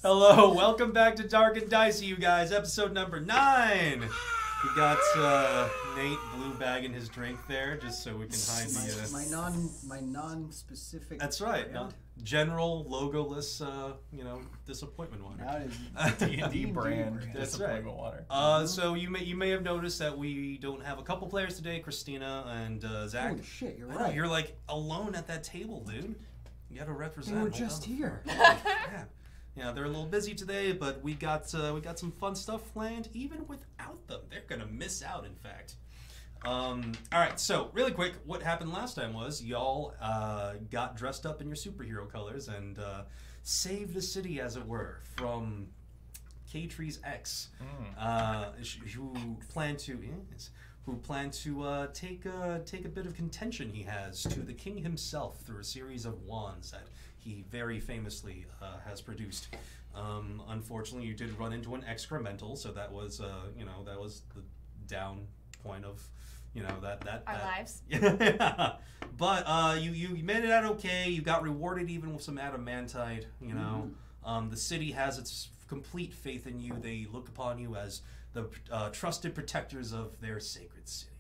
Hello, welcome back to Dark and Dicey, you guys. Episode number 9. We got Nate blue bagging his drink there, just so we can hide the my non-specific. That's right. General logoless, disappointment water. That is D&D brand. That's disappointment water. So you may have noticed that we don't have a couple players today, Cristina and Zach. Holy shit, you're I know, right. you're like alone at that table, dude. You got to represent. They were just here. Yeah, they're a little busy today, but we got some fun stuff planned. Even without them, they're gonna miss out. In fact. All right. So really quick, what happened last time was y'all got dressed up in your superhero colors and saved the city, as it were, from K-Tree's ex, who planned to take a bit of contention he has to the king himself through a series of wands that he very famously has produced. Unfortunately, you did run into an excremental, so that was that was the down point of our lives. Yeah. But you made it out okay. You got rewarded even with some adamantite. The city has its complete faith in you. They look upon you as the trusted protectors of their sacred city.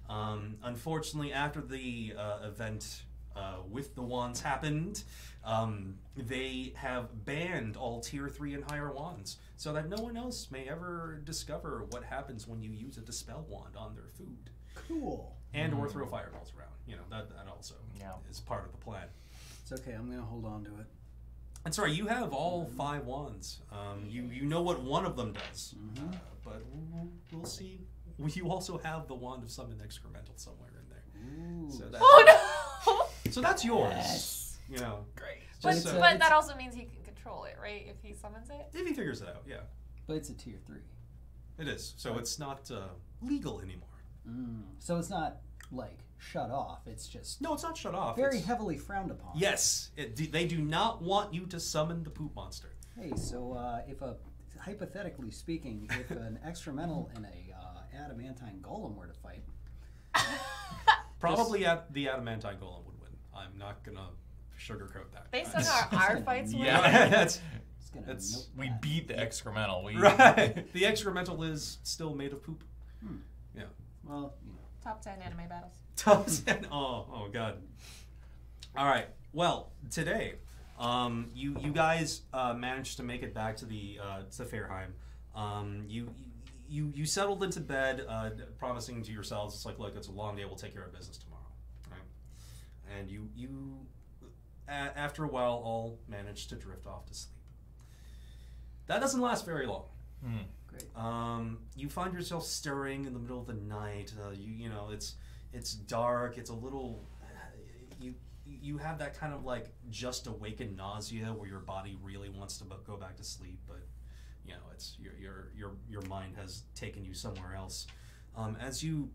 Unfortunately, after the event with the wands happened, they have banned all tier 3 and higher wands so that no one else may ever discover what happens when you use a dispel wand on their food. Cool. And or throw fireballs around. That also is part of the plan. It's okay. I'm gonna hold on to it. That's right. You have all 5 wands. You know what one of them does, but we'll see. You also have the wand of summon excremental somewhere in there. Ooh. So Oh no! So that's yours. Yes. Great. But, Just, but that also means he can control it, right? If he summons it. if he figures it out, yeah, But it's a tier 3. it is. So it's not legal anymore. So it's not like shut off. It's just No, it's not shut off. very It's- heavily frowned upon. Yes, they do not want you to summon the poop monster. Hey, so if hypothetically speaking, if an excremental and a adamantine golem were to fight, Probably the adamantine golem would win. I'm not gonna sugarcoat that. Based on how our fights were. Yeah, that's it's gonna That's- nope We that. beat the excremental. We right. The excremental is still made of poop. Yeah. Well, Top 10 anime battles. Top 10. Oh god. All right. Well, today, you guys managed to make it back to the to Fairheim. You settled into bed, promising to yourselves, it's like, look, it's a long day. We'll take care of business tomorrow, right? And you after a while, all managed to drift off to sleep. That doesn't last very long. great. You find yourself stirring in the middle of the night. It's dark. It's a little. You have that kind of like just awakened nausea where your body really wants to go back to sleep, but it's your mind has taken you somewhere else. As you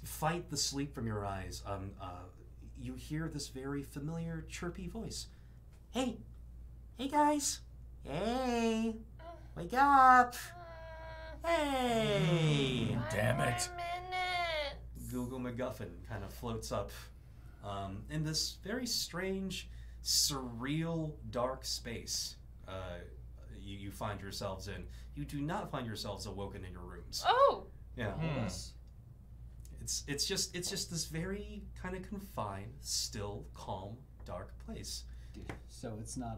fight the sleep from your eyes, you hear this very familiar chirpy voice. Hey guys, hey, wake up, hey. Damn it. Google MacGuffin kind of floats up in this very strange, surreal, dark space you find yourselves in. You do not find yourselves awoken in your rooms. Oh! Yeah. Yes. It's just this very kind of confined, still, calm, dark place. Dude, so it's not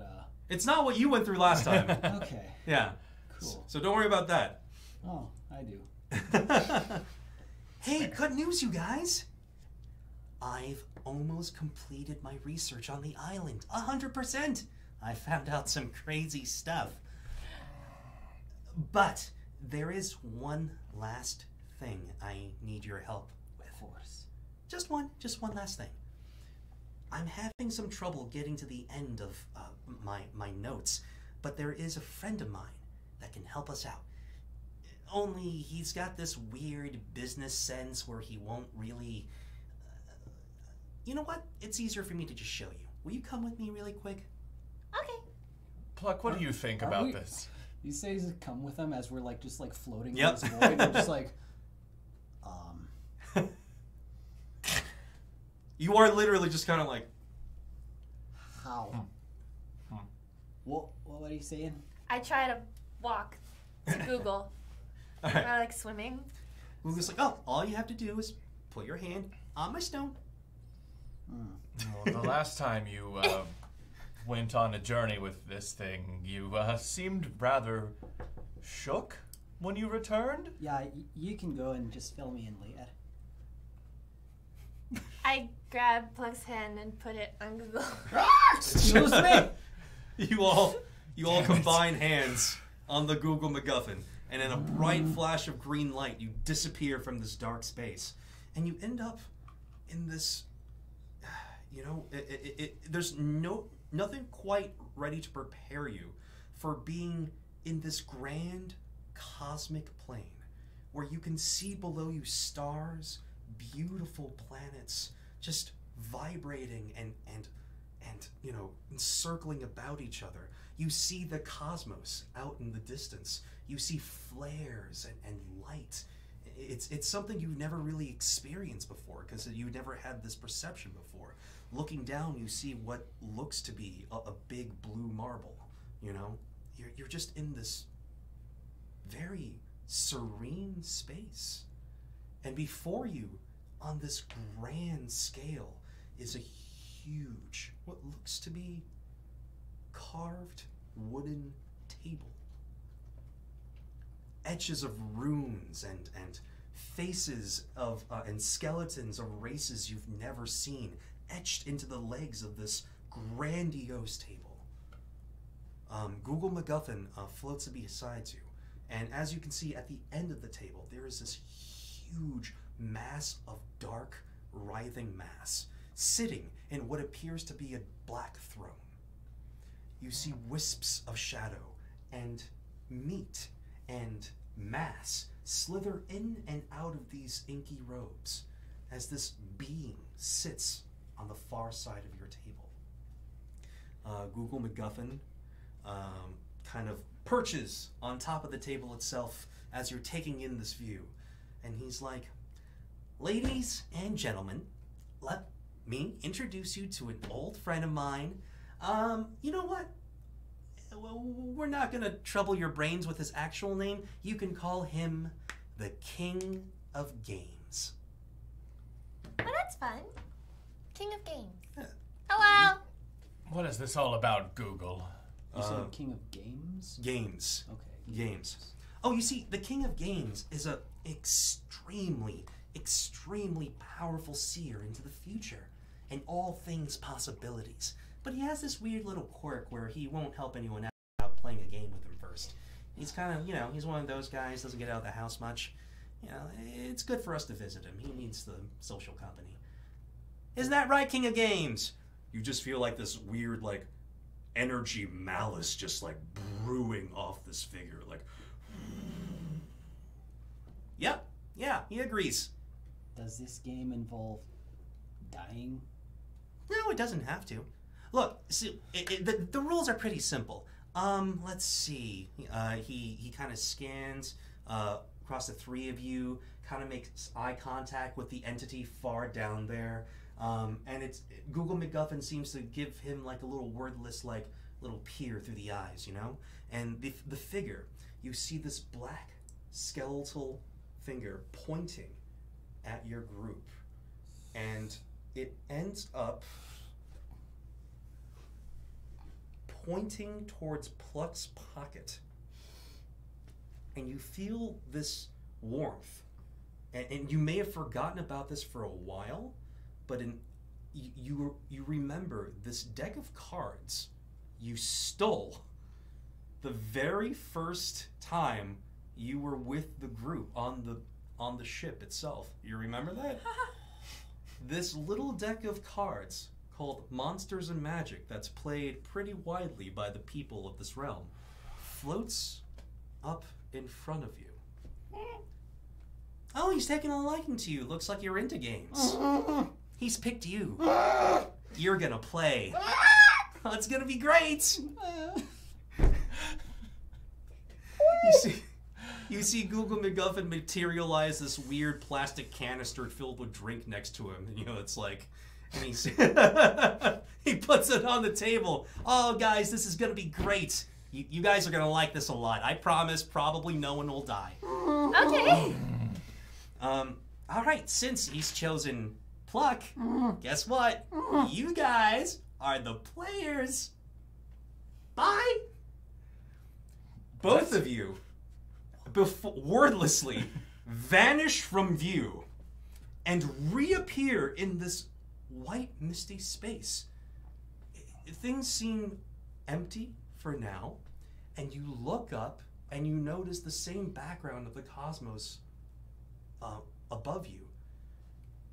It's not what you went through last time. okay. Yeah. Cool. So don't worry about that. Oh, I do. Hey, good news, you guys. I've almost completed my research on the island. 100%. I found out some crazy stuff. But there is one last thing I need your help with. Of course. Just one last thing. I'm having some trouble getting to the end of my notes, but there is a friend of mine that can help us out. Only he's got this weird business sense where he won't really... you know what? It's easier for me to just show you. Will you come with me really quick? Okay. Pluck, what do you think Are about we- this? You say he's come with them as we're like just like floating Yep. in this void. We're just like, You are literally just kind of like... how? What are you saying? I try to walk to Google. All right. I like swimming. Google's like, oh, all you have to do is put your hand on my stone. Well, the last time you went on a journey with this thing, you seemed rather shook when you returned. Yeah, you can go and just fill me in later. I grab Plug's hand and put it on Google. Excuse me. You all combine hands on the Google MacGuffin, and in a bright flash of green light, you disappear from this dark space, and you end up in this. You know, there's nothing quite ready to prepare you for being in this grand cosmic plane where you can see below you stars, beautiful planets, just vibrating and you know, encircling about each other. You see the cosmos out in the distance. You see flares and light. It's something you've never really experienced before because you never had this perception before. Looking down, you see what looks to be a big blue marble. You know, you're just in this very serene space, and before you, on this grand scale, is a huge, what looks to be carved wooden table. Etches of runes and faces of and skeletons of races you've never seen etched into the legs of this grandiose table. Google MacGuffin floats beside you, and as you can see at the end of the table, there is this huge mass of dark, writhing mass sitting in what appears to be a black throne. You see wisps of shadow and meat and mass slither in and out of these inky robes as this being sits on the far side of your table. Google MacGuffin kind of perches on top of the table itself as you're taking in this view. And he's like, ladies and gentlemen, let me introduce you to an old friend of mine. You know what? We're not going to trouble your brains with his actual name. You can call him the King of Games. Well, that's fun. King of Games. Yeah. Hello. What is this all about, Google? You said King of Games? Games. Okay. Games. Oh, you see, the King of Games is a extremely powerful seer into the future and all things possibilities. But he has this weird little quirk where he won't help anyone out without playing a game with him first. He's kind of, you know, he's one of those guys, doesn't get out of the house much. You know, it's good for us to visit him. He needs the social company. Isn't that right, King of Games? You just feel like this weird, like, energy malice just, like, brewing off this figure. Like, yep, yeah, he agrees. Does this game involve dying? No, it doesn't have to. Look, see, the rules are pretty simple. Let's see. He kind of scans across the three of you, kind of makes eye contact with the entity far down there. And it's Google MacGuffin seems to give him like a little wordless, like little peer through the eyes, you know. And the figure, you see this black skeletal finger pointing at your group, and it ends up pointing towards Pluck's pocket, and you feel this warmth, and you may have forgotten about this for a while, but you remember this deck of cards you stole the very first time you were with the group on the ship itself. You remember that? This little deck of cards called Monsters and Magic that's played pretty widely by the people of this realm floats up in front of you. Oh, he's taking a liking to you. Looks like you're into games. He's picked you. You're gonna play. Oh, it's gonna be great. You see Google MacGuffin materialize this weird plastic canister filled with drink next to him. You know, it's like, And he puts it on the table. Oh, guys, this is going to be great. You guys are going to like this a lot. I promise probably no one will die. Okay. All right, since he's chosen pluck, guess what? You guys are the players. Bye. Both of you, wordlessly, vanish from view and reappear in this white, misty space. Things seem empty for now, and you look up and you notice the same background of the cosmos above you.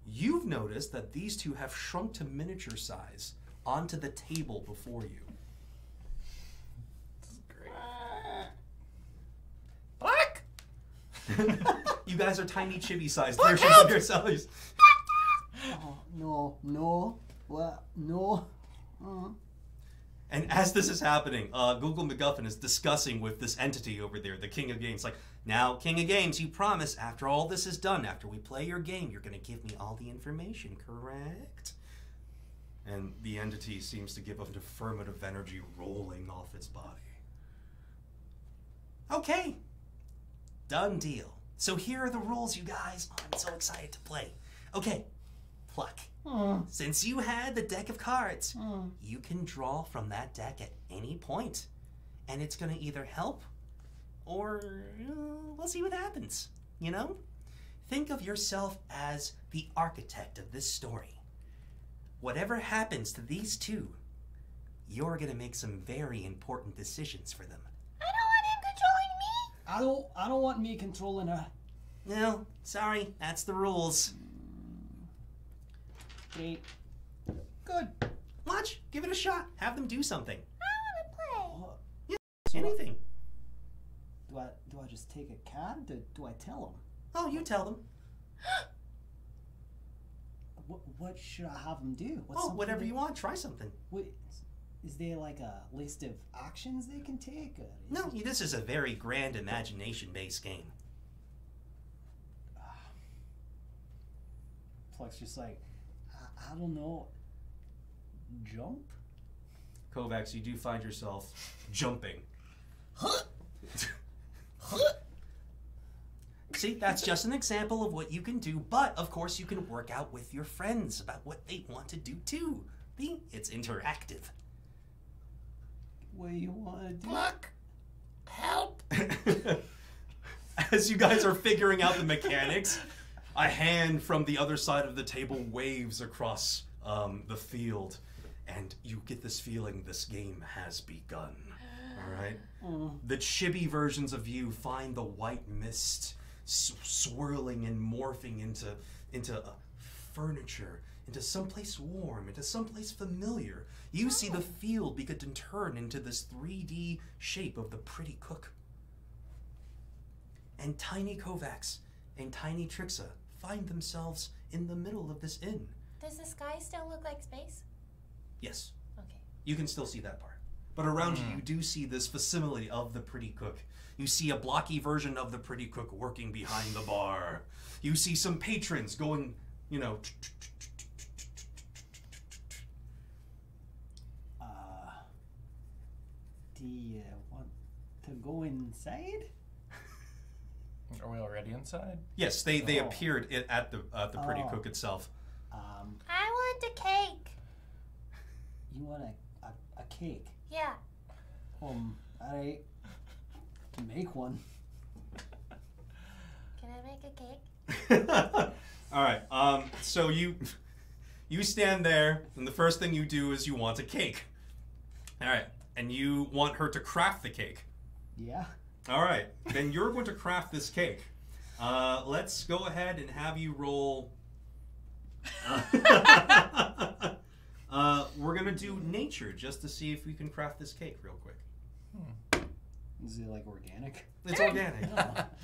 You've noticed that these two have shrunk to miniature size onto the table before you. This is great. Black! You guys are tiny chibi-sized versions of yourselves. Oh, no. What? No. And as this is happening, Google MacGuffin is discussing with this entity over there, the King of Games. Like, now, King of Games, you promise after all this is done, after we play your game, you're going to give me all the information, correct? And the entity seems to give an affirmative energy rolling off its body. Okay. Done deal. So here are the rules, you guys. Oh, I'm so excited to play. Okay. Pluck. Since you had the deck of cards, you can draw from that deck at any point. And it's going to either help or we'll see what happens, you know? Think of yourself as the architect of this story. Whatever happens to these two, you're going to make some very important decisions for them. I don't want him controlling me. I don't want me controlling her. No, sorry, that's the rules. Great. Good. Watch, give it a shot. Have them do something. I want to So play. Anything. do I just take a card? Do I tell them? Oh, you tell them. What should I have them do? What's Oh, something whatever that- you want. Try something. What, is there like a list of actions they can take? Or is No, it- this is a very grand imagination-based game. Pluck's just like, I don't know. Jump? Kovacs, you do find yourself jumping. See, that's just an example of what you can do, but of course you can work out with your friends about what they want to do too. See, it's interactive. What do you want to do? Pluck! Help! As you guys are figuring out the mechanics, a hand from the other side of the table waves across the field, and you get this feeling this game has begun. All right? The chibi versions of you find the white mist swirling and morphing into furniture, into someplace warm, into someplace familiar. You see the field begin to turn into this 3D shape of the pretty cook. And tiny Kovacs and tiny Trixa find themselves in the middle of this inn. Does the sky still look like space? Yes, Okay. you can still see that part. But around you, you do see this facility of the pretty cook. You see a blocky version of the pretty cook working behind the bar. You see some patrons going, you know. Do you want to go inside? Are we already inside? Yes, they Oh. appeared at the pretty Oh. cook itself. I want a cake. You want a cake? Yeah. I can make one. Can I make a cake? All right. So you stand there, and the first thing you do is you want a cake. All right, and you want her to craft the cake. Yeah. All right, then you're going to craft this cake. Let's go ahead and have you roll. We're gonna do nature just to see if we can craft this cake real quick. Is it like organic? It's organic.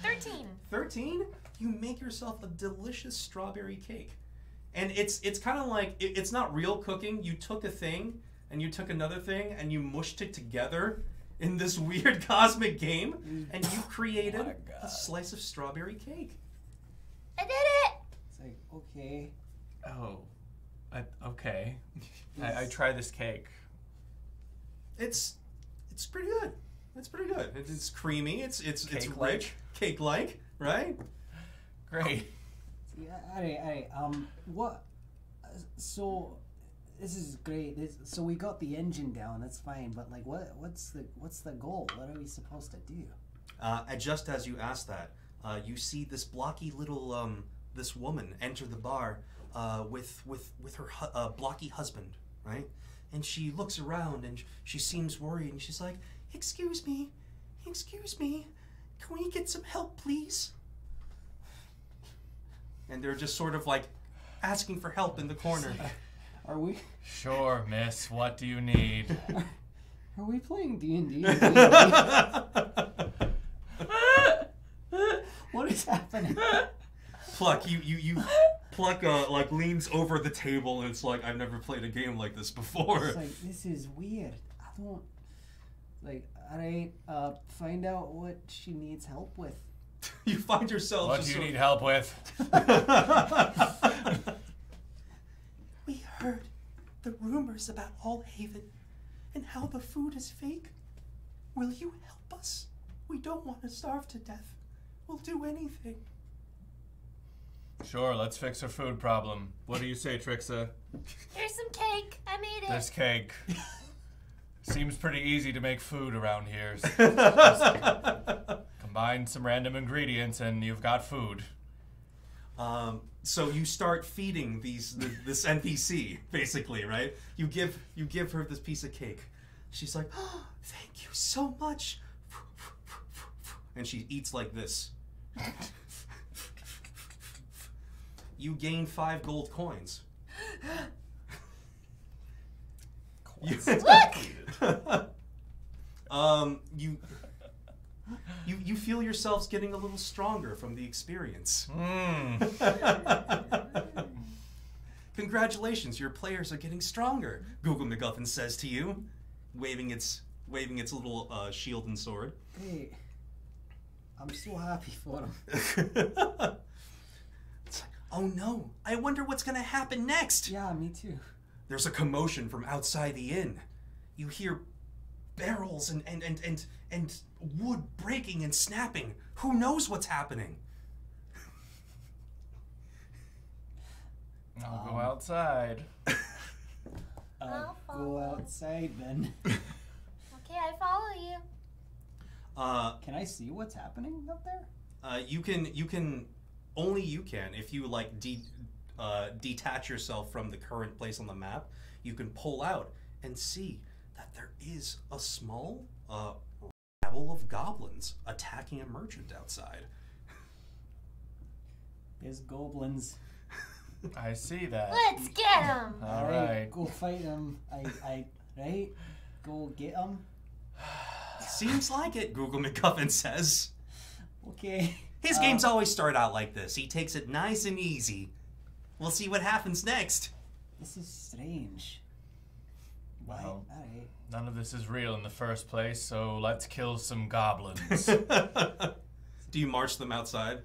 13. 13, you make yourself a delicious strawberry cake. And it's kind of like, it's not real cooking. You took a thing, and you took another thing, and you mushed it together in this weird cosmic game, and you created my a God. slice of strawberry cake. I did it. It's like, okay. Oh. Okay. I try this cake. It's pretty good. It's pretty good. It's creamy. It's Cake-like? rich, cake-like, right? Great. Yeah, what? So, this is great. So we got the engine down. That's fine. But like, what's the goal? What are we supposed to do? And just as you ask that, you see this blocky little this woman enter the bar with her blocky husband, right? And she looks around and she seems worried and she's like, excuse me, can we get some help, please? And they're just sort of like asking for help in the corner. Are we? Sure, miss. What do you need? Are we playing D&D? What is happening? Pluck, you Pluck like leans over the table and it's like, I've never played a game like this before. It's like, this is weird. I don't like. Alright, find out what she needs help with. You find yourself. What do you need help with? We heard the rumors about Allhaven and how the food is fake. Will you help us? We don't want to starve to death. We'll do anything. Sure, let's fix her food problem. What do you say, Trixa? Here's some cake. I made it. This cake. Seems pretty easy to make food around here. Just combine some random ingredients and you've got food. So you start feeding this NPC, basically, right? You give her this piece of cake. She's like, oh, thank you so much. And she eats like this. You gain 5 gold coins. Look! You feel yourselves getting a little stronger from the experience. Congratulations, your players are getting stronger, Google MacGuffin says to you, waving its little shield and sword. Hey, I'm so happy for him. It's like, oh no, I wonder what's gonna happen next. Yeah, me too. There's a commotion from outside the inn. You hear barrels and wood breaking and snapping. Who knows what's happening? I'll go outside. I'll Go follow. outside then. Okay, I follow you. Can I see what's happening up there? You can only you can if you like detach yourself from the current place on the map. You can pull out and see that there is a small rabble of goblins attacking a merchant outside. There's goblins. I see that. Let's get him. All right. Go fight them. Right? Go get them. Seems like it, Google MacGuffin says. Okay. His games always start out like this. He takes it nice and easy. We'll see what happens next. This is strange. Well, Alright. none of this is real in the first place, so let's kill some goblins. Do you march them outside?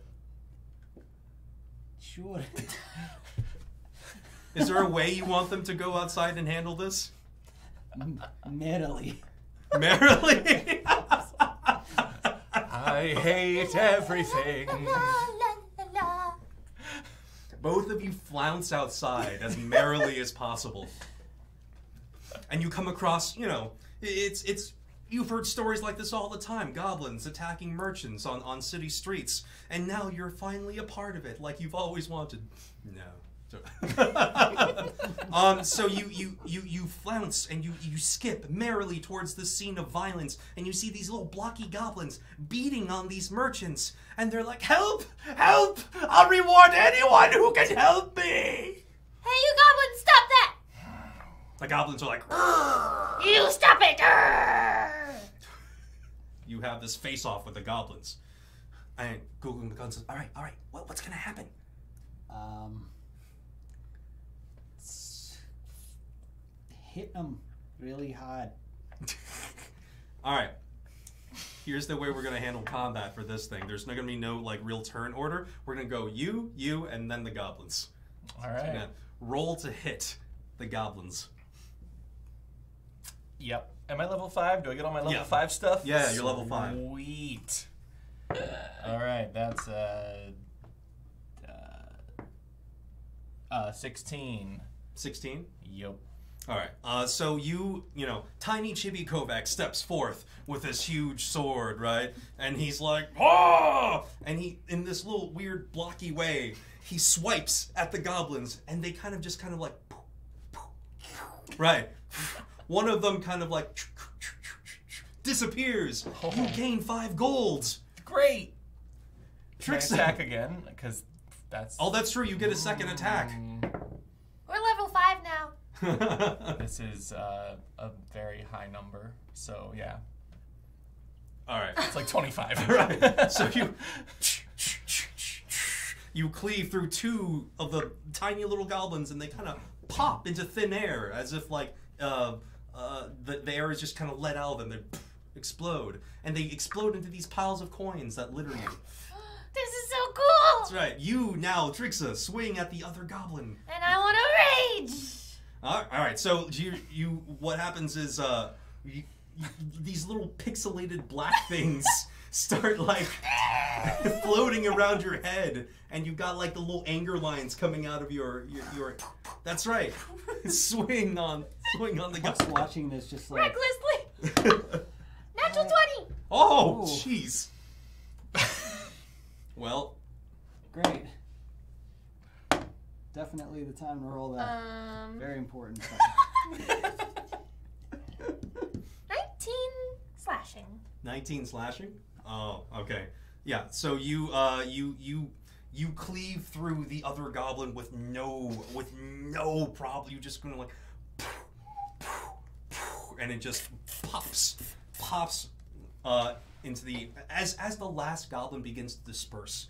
Sure. Is there a way you want them to go outside and handle this? Merrily. Merrily? I hate everything. La, la, la, la. Both of you flounce outside as merrily as possible. And you come across, it's you've heard stories like this all the time. Goblins attacking merchants on city streets. And now you're finally a part of it, like you've always wanted. No. So you flounce and you skip merrily towards the scene of violence, and you see these little blocky goblins beating on these merchants, and they're like, help! Help! I'll reward anyone who can help me! Hey, you goblins, stop that! The goblins are like, You stop it! Grr. you have this face-off with the goblins. And Google MacGuffin says, all right, what's gonna happen? Hit them really hard. All right. Here's the way we're gonna handle combat for this thing. There's not gonna be no like real turn order. We're gonna go you, and then the goblins. All right. Yeah. Roll to hit the goblins. Yep. Am I level 5? Do I get all my level Yeah. 5 stuff? Yeah, you're level 5. Sweet. All right, that's 16. 16? Yep. All right. So tiny Chibi Kovac steps forth with this huge sword, right? And he's like, "Oh!" And he, in this little weird blocky way, he swipes at the goblins, and they kind of like, right. One of them kind of like disappears. You gain 5 golds. Great. Can I Tricks attack again? Because that's... Oh, that's true. You get a second attack. We're level 5 now. This is a very high number, so yeah. All right. It's like 25. Right. So you cleave through 2 of the tiny little goblins, and they kind of pop into thin air as if like the air is just kind of let out of them. They explode, and they explode into these piles of coins that litter you. This is so cool. That's right. You now, Trixa, swing at the other goblin. And I want to rage. All right. So you what happens is these little pixelated black things start like floating around your head, and you've got like the little anger lines coming out of your. That's right. Swing on the Just goblin. watching this, just like Recklessly. Natural 20. Oh, Ooh. jeez. Well, great. Definitely the time to roll that. Very important. 19 slashing. 19 slashing. Oh, okay. Yeah. So you cleave through the other goblin with no problem. You just gonna like, and it just pops into the as the last goblin begins to disperse.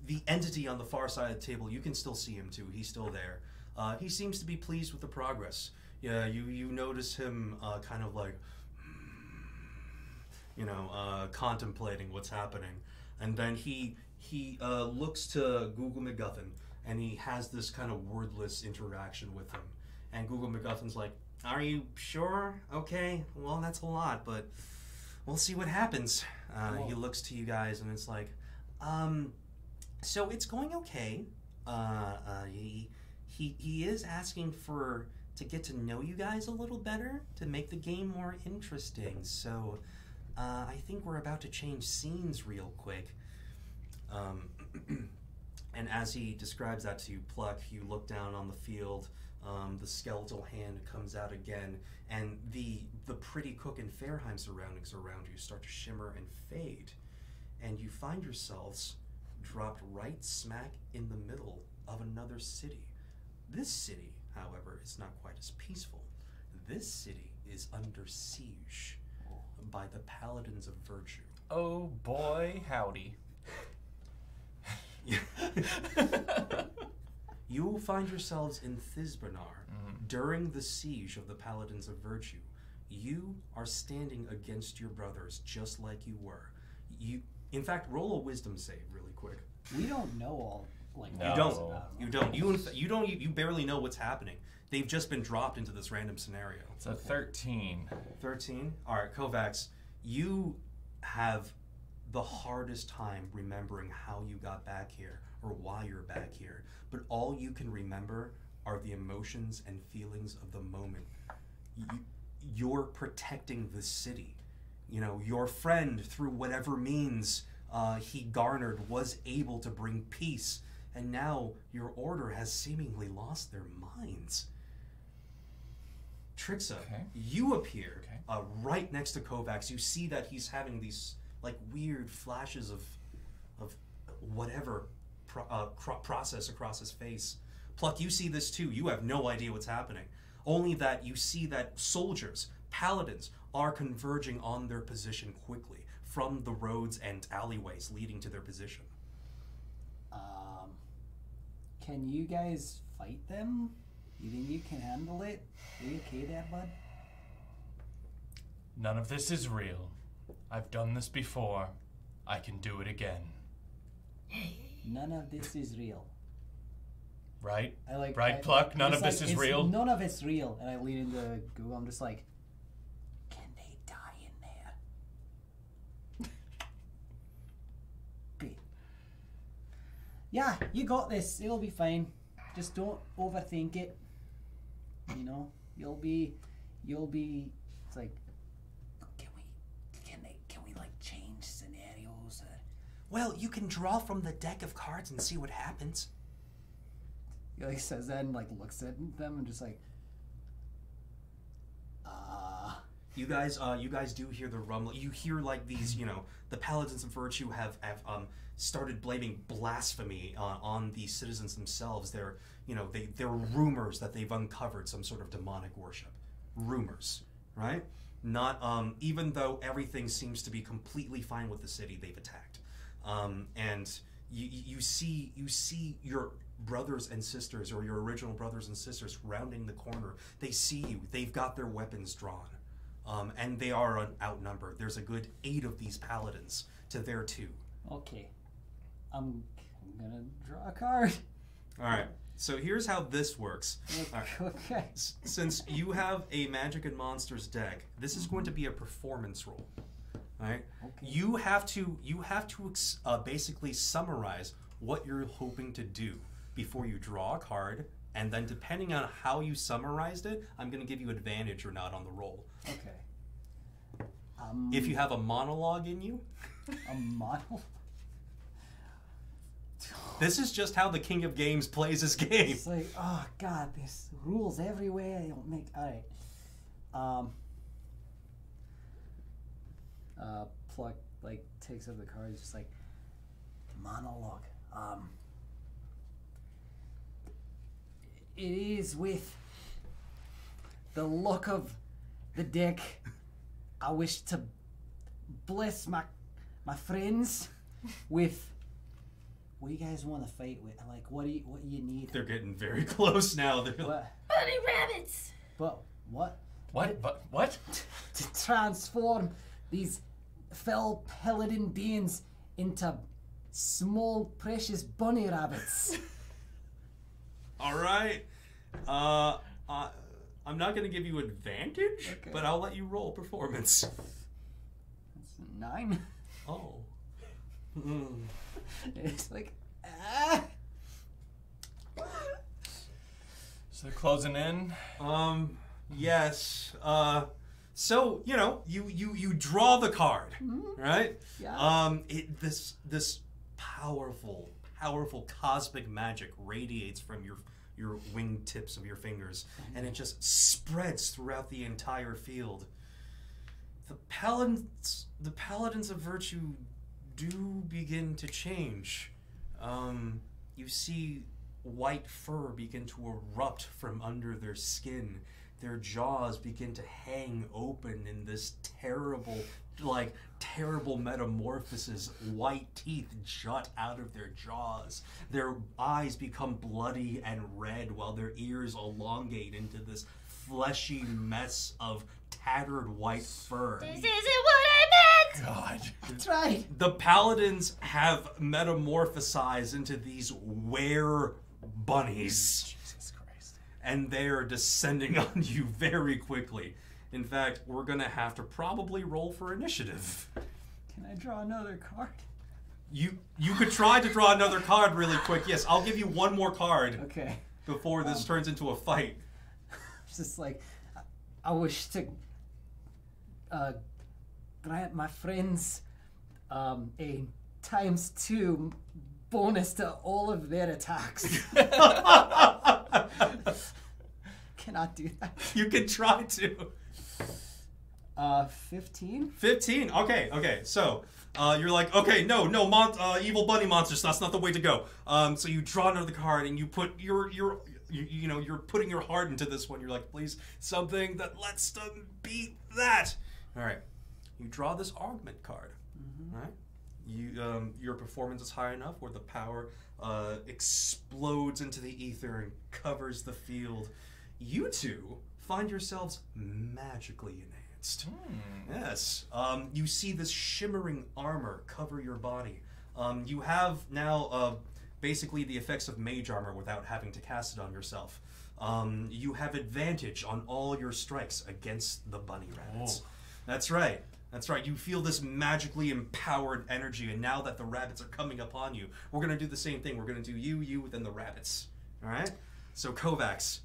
The entity on the far side of the table, you can still see him too. He's still there. He seems to be pleased with the progress. Yeah, you notice him kind of like, contemplating what's happening, and then he looks to Google McGuffin, and he has this kind of wordless interaction with him. And Google McGuffin's like, "Are you sure? Okay, well that's a lot, but we'll see what happens." He looks to you guys, and it's like, so it's going okay. He is asking to get to know you guys a little better, to make the game more interesting. So I think we're about to change scenes real quick. And as he describes that to you, Pluck, you look down on the field. The skeletal hand comes out again, and the pretty Cook and Fairheim surroundings around you start to shimmer and fade, and you find yourselves dropped right smack in the middle of another city. This city, however, is not quite as peaceful. This city is under siege by the Paladins of Virtue. Oh boy, howdy. You will find yourselves in Thisbanar during the siege of the Paladins of Virtue. You are standing against your brothers just like you were. In fact, roll a wisdom save really quick. We don't know all like No. You don't. You barely know what's happening. They've just been dropped into this random scenario. It's a 13. 13? All right, Kovacs, you have the hardest time remembering how you got back here or why you're back here. But all you can remember are the emotions and feelings of the moment. You're protecting the city. You know, your friend, through whatever means he garnered, was able to bring peace. And now your order has seemingly lost their minds. Trixa, you appear right next to Kovacs. You see that he's having these like weird flashes of whatever process across his face. Pluck, you see this too. You have no idea what's happening. Only that you see that soldiers, paladins, are converging on their position quickly from the roads and alleyways leading to their position. Can you guys fight them? You think you can handle it? Are you okay there, bud? None of this is real. I've done this before. I can do it again. None of this is real. Right? Right, Pluck? None of this is real? None of it's real. And I lean into Google. I'm just like, can they die in there? Great. Yeah, you got this. It'll be fine. Just don't overthink it. You know, you'll be. It's like, can we like change scenarios? Well, you can draw from the deck of cards and see what happens. He like says that and like looks at them and just like, You guys do hear the rumble. You hear like these, the Paladins of Virtue have started blaming blasphemy on the citizens themselves. They're rumors that they've uncovered some sort of demonic worship. Rumors, right? Not even though everything seems to be completely fine with the city, they've attacked. And you see your brothers and sisters, or your original brothers and sisters, rounding the corner. They see you. They've got their weapons drawn. And they are outnumbered. There's a good 8 of these paladins to their 2. Okay. I'm gonna draw a card. Alright, so here's how this works. Okay. Since you have a Magic and Monsters deck, this is going to be a performance roll. Alright? Okay. You have to basically summarize what you're hoping to do before you draw a card, and then depending on how you summarized it, I'm going to give you advantage or not on the roll. Okay. If you have a monologue in you. A monologue? This is just how the King of Games plays his game. It's like, oh god, there's rules everywhere. I don't make. All right. Pluck like takes up the cards, just like monologue. It is with the luck of the deck. I wish to bless my friends with. What do you guys want to fight with? Like, what do you need? They're getting very close now. They're What? Bunny rabbits! But what? What? To transform these fell paladin beings into small, precious bunny rabbits. All right. I'm not going to give you advantage, Okay. but I'll let you roll performance. That's 9. Oh. It's like, So they're closing in? Yes. So, you draw the card, right? Yeah. This powerful cosmic magic radiates from your wingtips of your fingers, and it just spreads throughout the entire field. The Paladins of Virtue do begin to change. You see white fur begin to erupt from under their skin. Their jaws begin to hang open in this terrible metamorphosis. White teeth jut out of their jaws. Their eyes become bloody and red, while their ears elongate into this fleshy mess of tattered white fur. This isn't what I meant! God. That's right. The paladins have metamorphosized into these were bunnies. Jesus Christ. And they're descending on you very quickly. In fact, we're gonna have to probably roll for initiative. Can I draw another card? You could try to draw another card really quick. Yes, I'll give you one more card Okay. before this turns into a fight. It's just like, I wish to grant my friends a ×2 bonus to all of their attacks. Can I do that? You can try to. 15? 15. Okay. So you're like, okay, no, evil bunny monsters. That's not the way to go. So you draw another card and you put you're putting your heart into this one. You're like, please, something that lets them beat that. All right. You draw this augment card. All right. Your performance is high enough where the power explodes into the ether and covers the field. You two find yourselves magically enhanced. Yes. You see this shimmering armor cover your body. You have now basically the effects of mage armor without having to cast it on yourself. You have advantage on all your strikes against the bunny rabbits. Oh. That's right. That's right. You feel this magically empowered energy, and now that the rabbits are coming upon you, we're going to do the same thing. We're going to do you, then the rabbits. All right? So, Kovacs,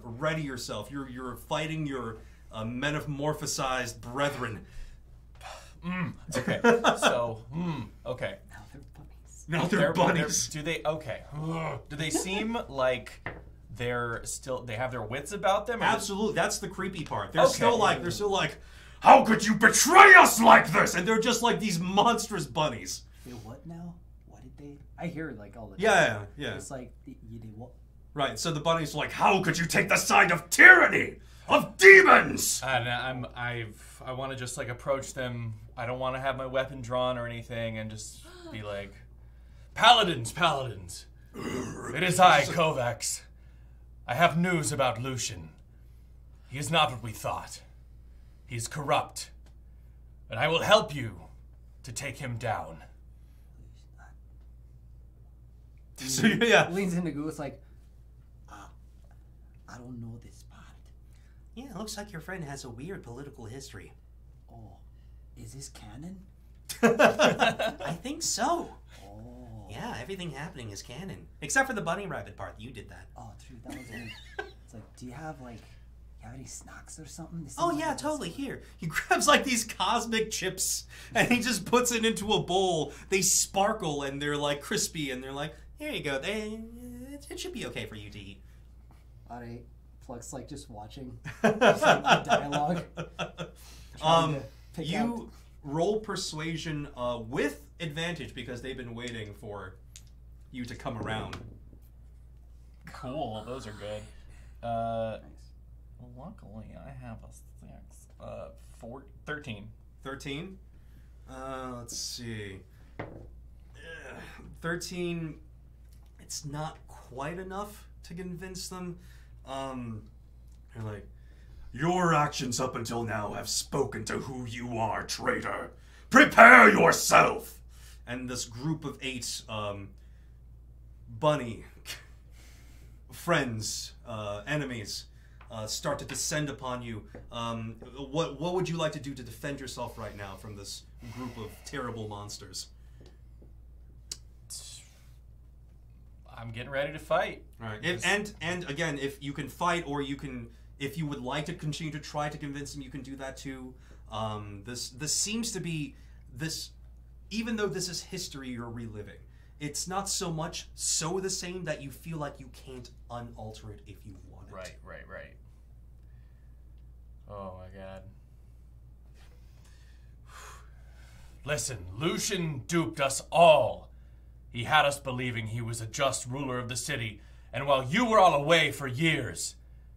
ready yourself. You're fighting your metamorphosized brethren. Okay. So, okay. Now they're bunnies. Now they're bunnies. Do they? Okay. Do they seem like they have their wits about them? Absolutely. That's the creepy part. They're Okay. still like, how could you betray us like this? And they're just like these monstrous bunnies. Wait, what now? What did they? I hear like all the time. Yeah. It's like you did what? Right. So the bunnies are like, how could you take the side of tyranny, of demons? And I want to just like approach them. I don't want to have my weapon drawn or anything, and just be like, paladins. It is I, Kovacs. I have news about Lucian. He is not what we thought. He is corrupt, and I will help you to take him down. So, yeah. Leans into Goose like, I don't know this part. Yeah, it looks like your friend has a weird political history. Oh, is this canon? I think so. Oh. Yeah, everything happening is canon. Except for the bunny rabbit part. You did that. Oh, true. That was it. It's like, do you have any snacks or something? This Oh, seems yeah, like totally. Here. He grabs like these cosmic chips and he just puts it into a bowl. They sparkle and they're like crispy and they're like, here you go. It should be okay for you to eat. Alright. Plug's like just watching. Just like the dialogue. Trying to pick You out. roll persuasion with advantage because they've been waiting for you to come around. Cool. Those are good. Nice. Luckily, I have a 6. 13. 13? Let's see. 13, it's not quite enough to convince them. They're like, your actions up until now have spoken to who you are, traitor. Prepare yourself! And this group of 8 bunny friends, enemies, start to descend upon you. What would you like to do to defend yourself right now from this group of terrible monsters? I'm getting ready to fight. All right. And again, if you can fight, or if you would like to continue to try to convince them, you can do that too. This seems to be this, even though this is history you're reliving, it's not so much so the same that you feel like you can't unalter it if you want it. Right. Oh my god. Listen, Lucian duped us all. He had us believing he was a just ruler of the city, and while you were all away for years,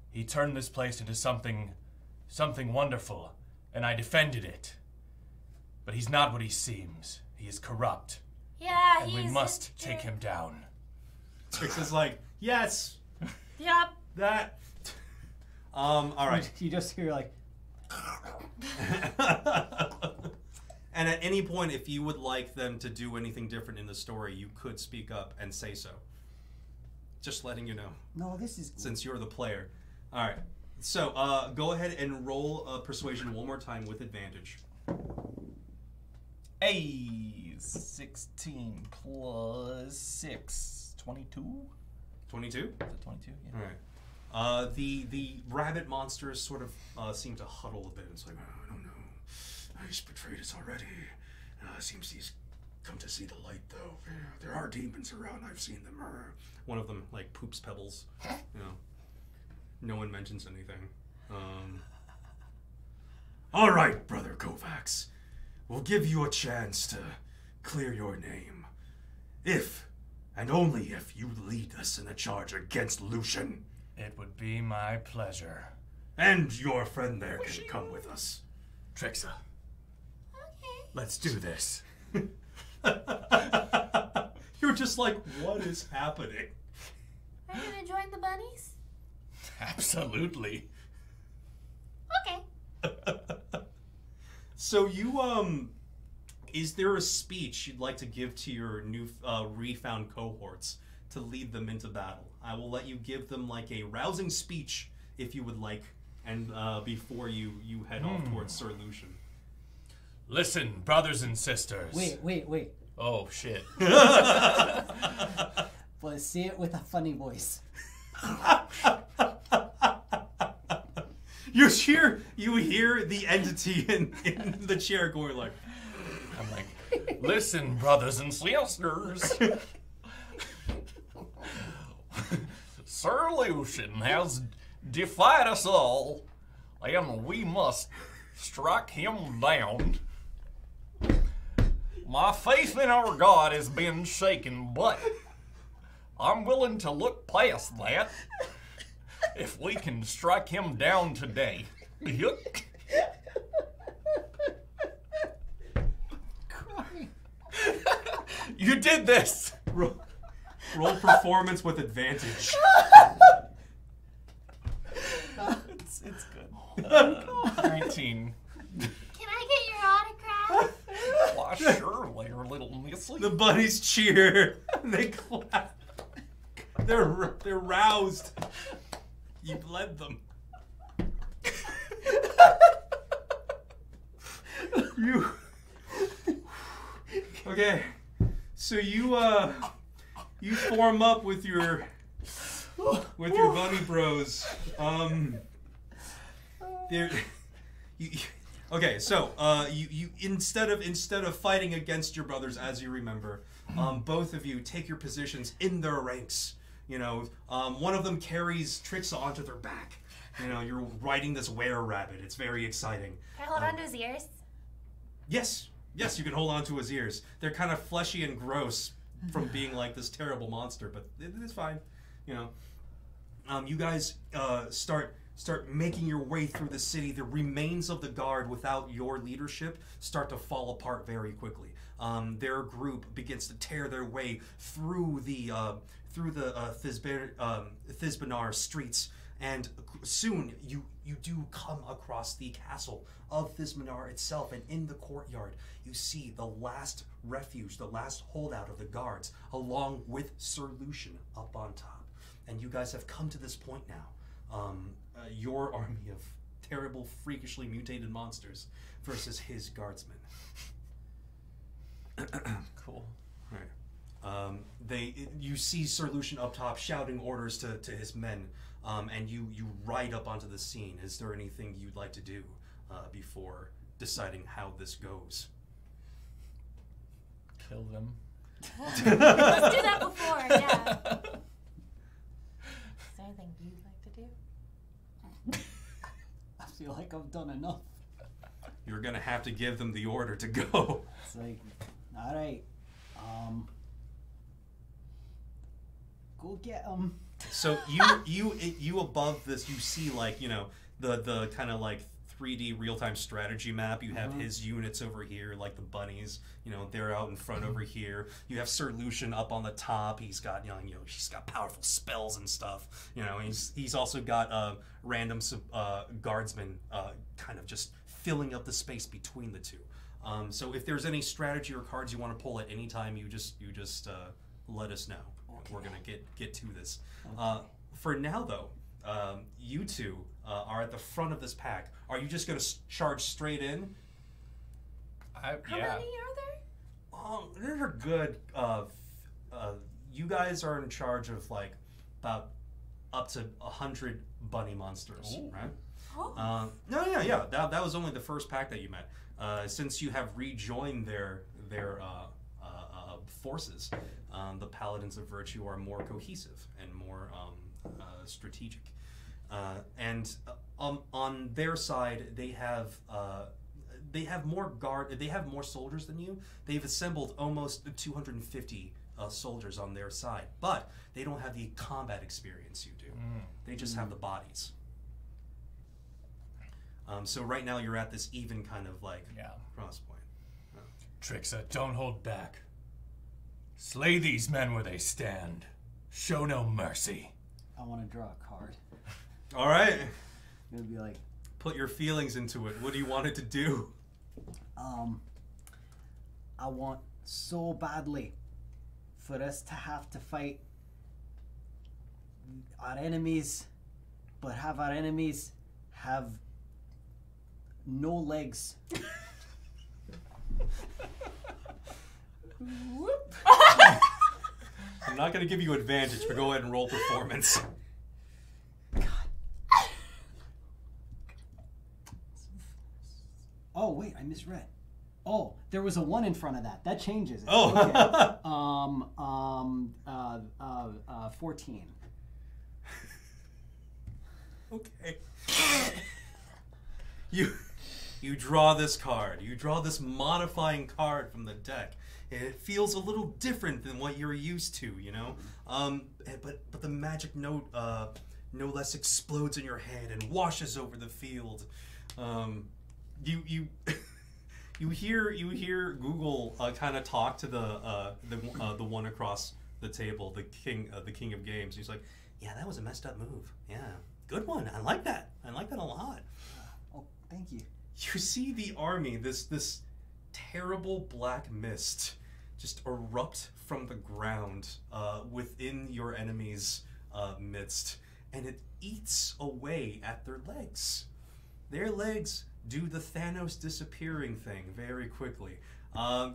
he turned this place into something wonderful, and I defended it. But he's not what he seems. He is corrupt. Yeah, And we must take him down. Trix is like, yes, Yep. that. All right. You just hear like, And at any point, if you would like them to do anything different in the story, you could speak up and say so. Just letting you know, no, this is. since you're the player. All right. So go ahead and roll persuasion one more time with advantage. Hey, 16 plus 6, 22? 22. Is it 22? Yeah. All right. The rabbit monsters sort of seem to huddle a bit. It's like, oh, I don't know. He's betrayed us already. Seems he's come to see the light, though. There are demons around. I've seen them. One of them, like, poops pebbles. You know. No one mentions anything. All right, Brother Kovacs. We'll give you a chance to clear your name. If, and only if, you lead us in a charge against Lucian. It would be my pleasure. And your friend there can come with us. Trixa, Okay. let's do this. You're just like, what is happening? Are you gonna join the bunnies? Absolutely. Okay. So you is there a speech you'd like to give to your new refound cohorts to lead them into battle? I will let you give them like a rousing speech if you would like, and before you head off towards Sir Lucian. Listen, brothers and sisters. Wait. Oh, shit. But say it with a funny voice. You hear the entity in the chair going like... I'm like, listen, brothers and sisters. Sir Lucian has defied us all, and we must strike him down. My faith in our God has been shaken, but I'm willing to look past that if we can strike him down today. You did this! Roll performance with advantage. It's good. 19. Can I get your autograph? Why, surely, your little missy. The bunnies cheer. They clap. They're roused. You've led them. You. Okay. So you form up with your bunny bros. Okay, so you instead of fighting against your brothers, as you remember, both of you take your positions in their ranks. You know, one of them carries Trixa onto their back. You know, you're riding this were-rabbit. It's very exciting. Can I hold on to his ears? Yes, you can hold on to his ears. They're kind of fleshy and gross from being like this terrible monster, but it's fine. You know, you guys start making your way through the city. The remains of the guard, without your leadership, start to fall apart very quickly. Their group begins to tear their way through the Thisbanar streets, and soon you do come across the castle of Thisbanar itself, and in the courtyard you see the last refuge, the last holdout of the guards, along with Sir Lucian up on top. And you guys have come to this point now. Your army of terrible, freakishly mutated monsters versus his guardsmen. Cool. Right. You see Sir Lucian up top shouting orders to his men, and you ride up onto the scene. Is there anything you'd like to do before deciding how this goes? Kill them. Let's do that before, yeah. Is there anything you'd like to do? I feel like I've done enough. You're gonna have to give them the order to go. It's like, all right, go get them. So you above this, you see like, you know, the kind of like 3D real-time strategy map. You have his units over here, like the bunnies. You know, they're out in front over here. You have Sir Lucian up on the top. He's got he's got powerful spells and stuff. You know, he's also got random guardsmen kind of just filling up the space between the two. So if there's any strategy or cards you want to pull at any time, you just let us know. Okay. We're gonna get to this. Okay. For now, though, you two are at the front of this pack. Are you just gonna charge straight in? How many are there? They're good. You guys are in charge of like about up to 100 bunny monsters. Ooh. Right? Oh. Yeah. That was only the first pack that you met. Since you have rejoined their forces, the Paladins of Virtue are more cohesive and more strategic. And on their side, they have more they have more soldiers than you. They've assembled almost 250 soldiers on their side, but they don't have the combat experience you do. They just have the bodies. So right now you're at this even kind of like cross point. Trixa, don't hold back. Slay these men where they stand. Show no mercy. I want to draw a card. All right. It'll be like, put your feelings into it. What do you want it to do? I want so badly for us to have to fight our enemies, but have our enemies have no legs. Whoop. I'm not going to give you advantage, but go ahead and roll performance. Oh, wait, I misread. Oh, there was a 1 in front of that. That changes it. Oh. Okay. 14. Okay. You draw this card. You draw this modifying card from the deck. It feels a little different than what you're used to, you know? But the magic note no less explodes in your head and washes over the field. You hear Google kind of talk to the one across the table, the king of games. He's like, "Yeah, that was a messed up move. Yeah, good one. I like that. I like that a lot." Oh, thank you. You see the army, this terrible black mist, just erupt from the ground within your enemy's midst, and it eats away at their legs. Their legs do the Thanos disappearing thing very quickly.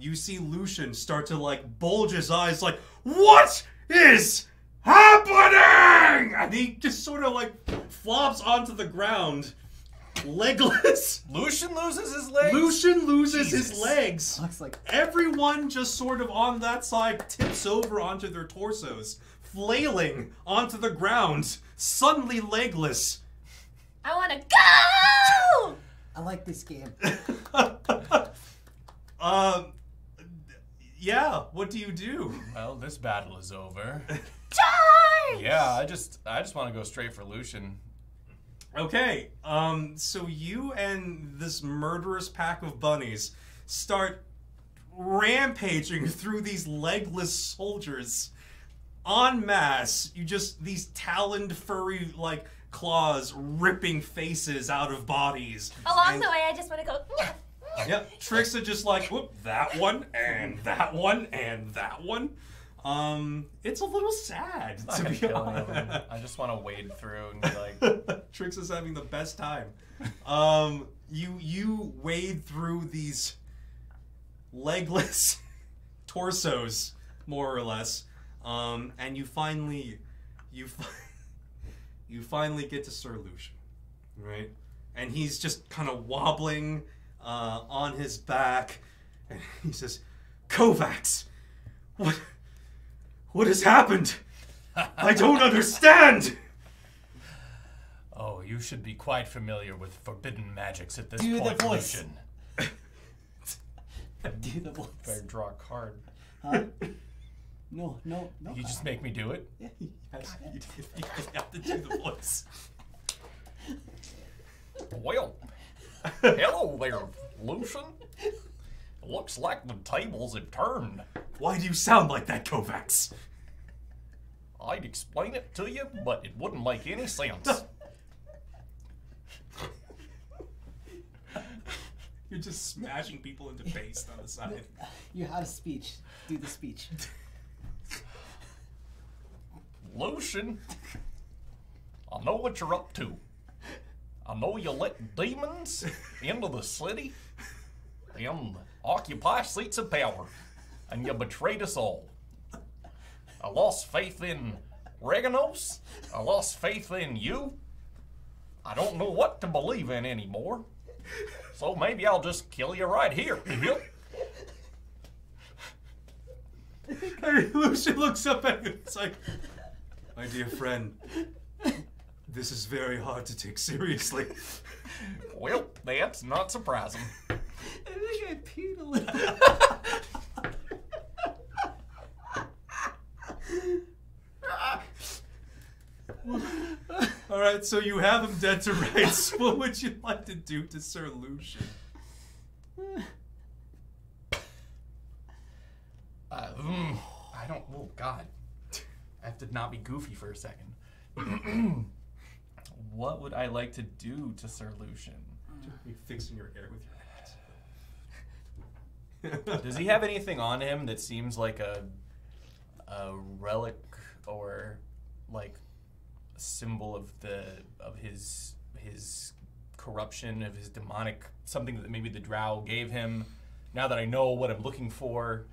You see Lucian start to like bulge his eyes like, "What is happening?" And he just sort of like flops onto the ground, legless. Lucian loses his legs? Lucian loses Jesus. his legs. Looks like Everyone just sort of on that side tips over onto their torsos, flailing onto the ground, suddenly legless. I want to go! I like this game. Yeah, what do you do? Well, this battle is over. Charge! Yeah, I just want to go straight for Lucian. Okay, so you and this murderous pack of bunnies start rampaging through these legless soldiers en masse. These taloned, furry, like, claws ripping faces out of bodies. Along the way, I just want to go. Yep, Tricks are just like, whoop, that one, and that one, and that one. It's a little sad, I'm to not be gonna kill any of them. honest. I just want to wade through and be like, Trix is having the best time. You wade through these legless torsos, more or less, and you finally get to Sir Lucian, right? And he's just kind of wobbling on his back, and he says, "Kovacs, what has happened? I don't understand." oh, you should be quite familiar with forbidden magics at this Do the point, voice. Lucian. Do the voice. Better draw a card. Huh? No. You just make me do it? Yeah. Yes, you have to do the voice. Well, hello there, Lucian. Looks like the tables have turned. Why do you sound like that, Kovacs? I'd explain it to you, but it wouldn't make any sense. You're just smashing people into paste on the side. You had a speech. Do the speech. Lucian, I know what you're up to. I know you let demons into the city and occupy seats of power, and you betrayed us all. I lost faith in Reganos. I lost faith in you. I don't know what to believe in anymore. So maybe I'll just kill you right here. And Lucian looks up at him. It's like, "My dear friend, this is very hard to take seriously." Well, that's not surprising. I think I peed a little. All right, so you have him dead to rights. What would you like to do to Sir Lucian? I don't. Oh God, I have to not be goofy for a second. What would I like to do to Sir Lucian? You fixing your hair with your Does he have anything on him that seems like a relic or like a symbol of his corruption, of his demonic, something that maybe the drow gave him? Now that I know what I'm looking for.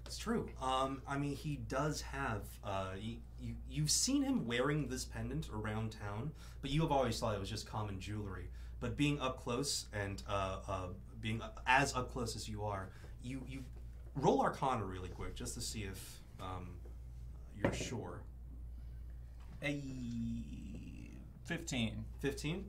It's true. I mean, he does have. You've seen him wearing this pendant around town, but you have always thought it was just common jewelry. But being up close and being as up close as you are, you roll Arcana really quick just to see if you're sure. A 15. 15.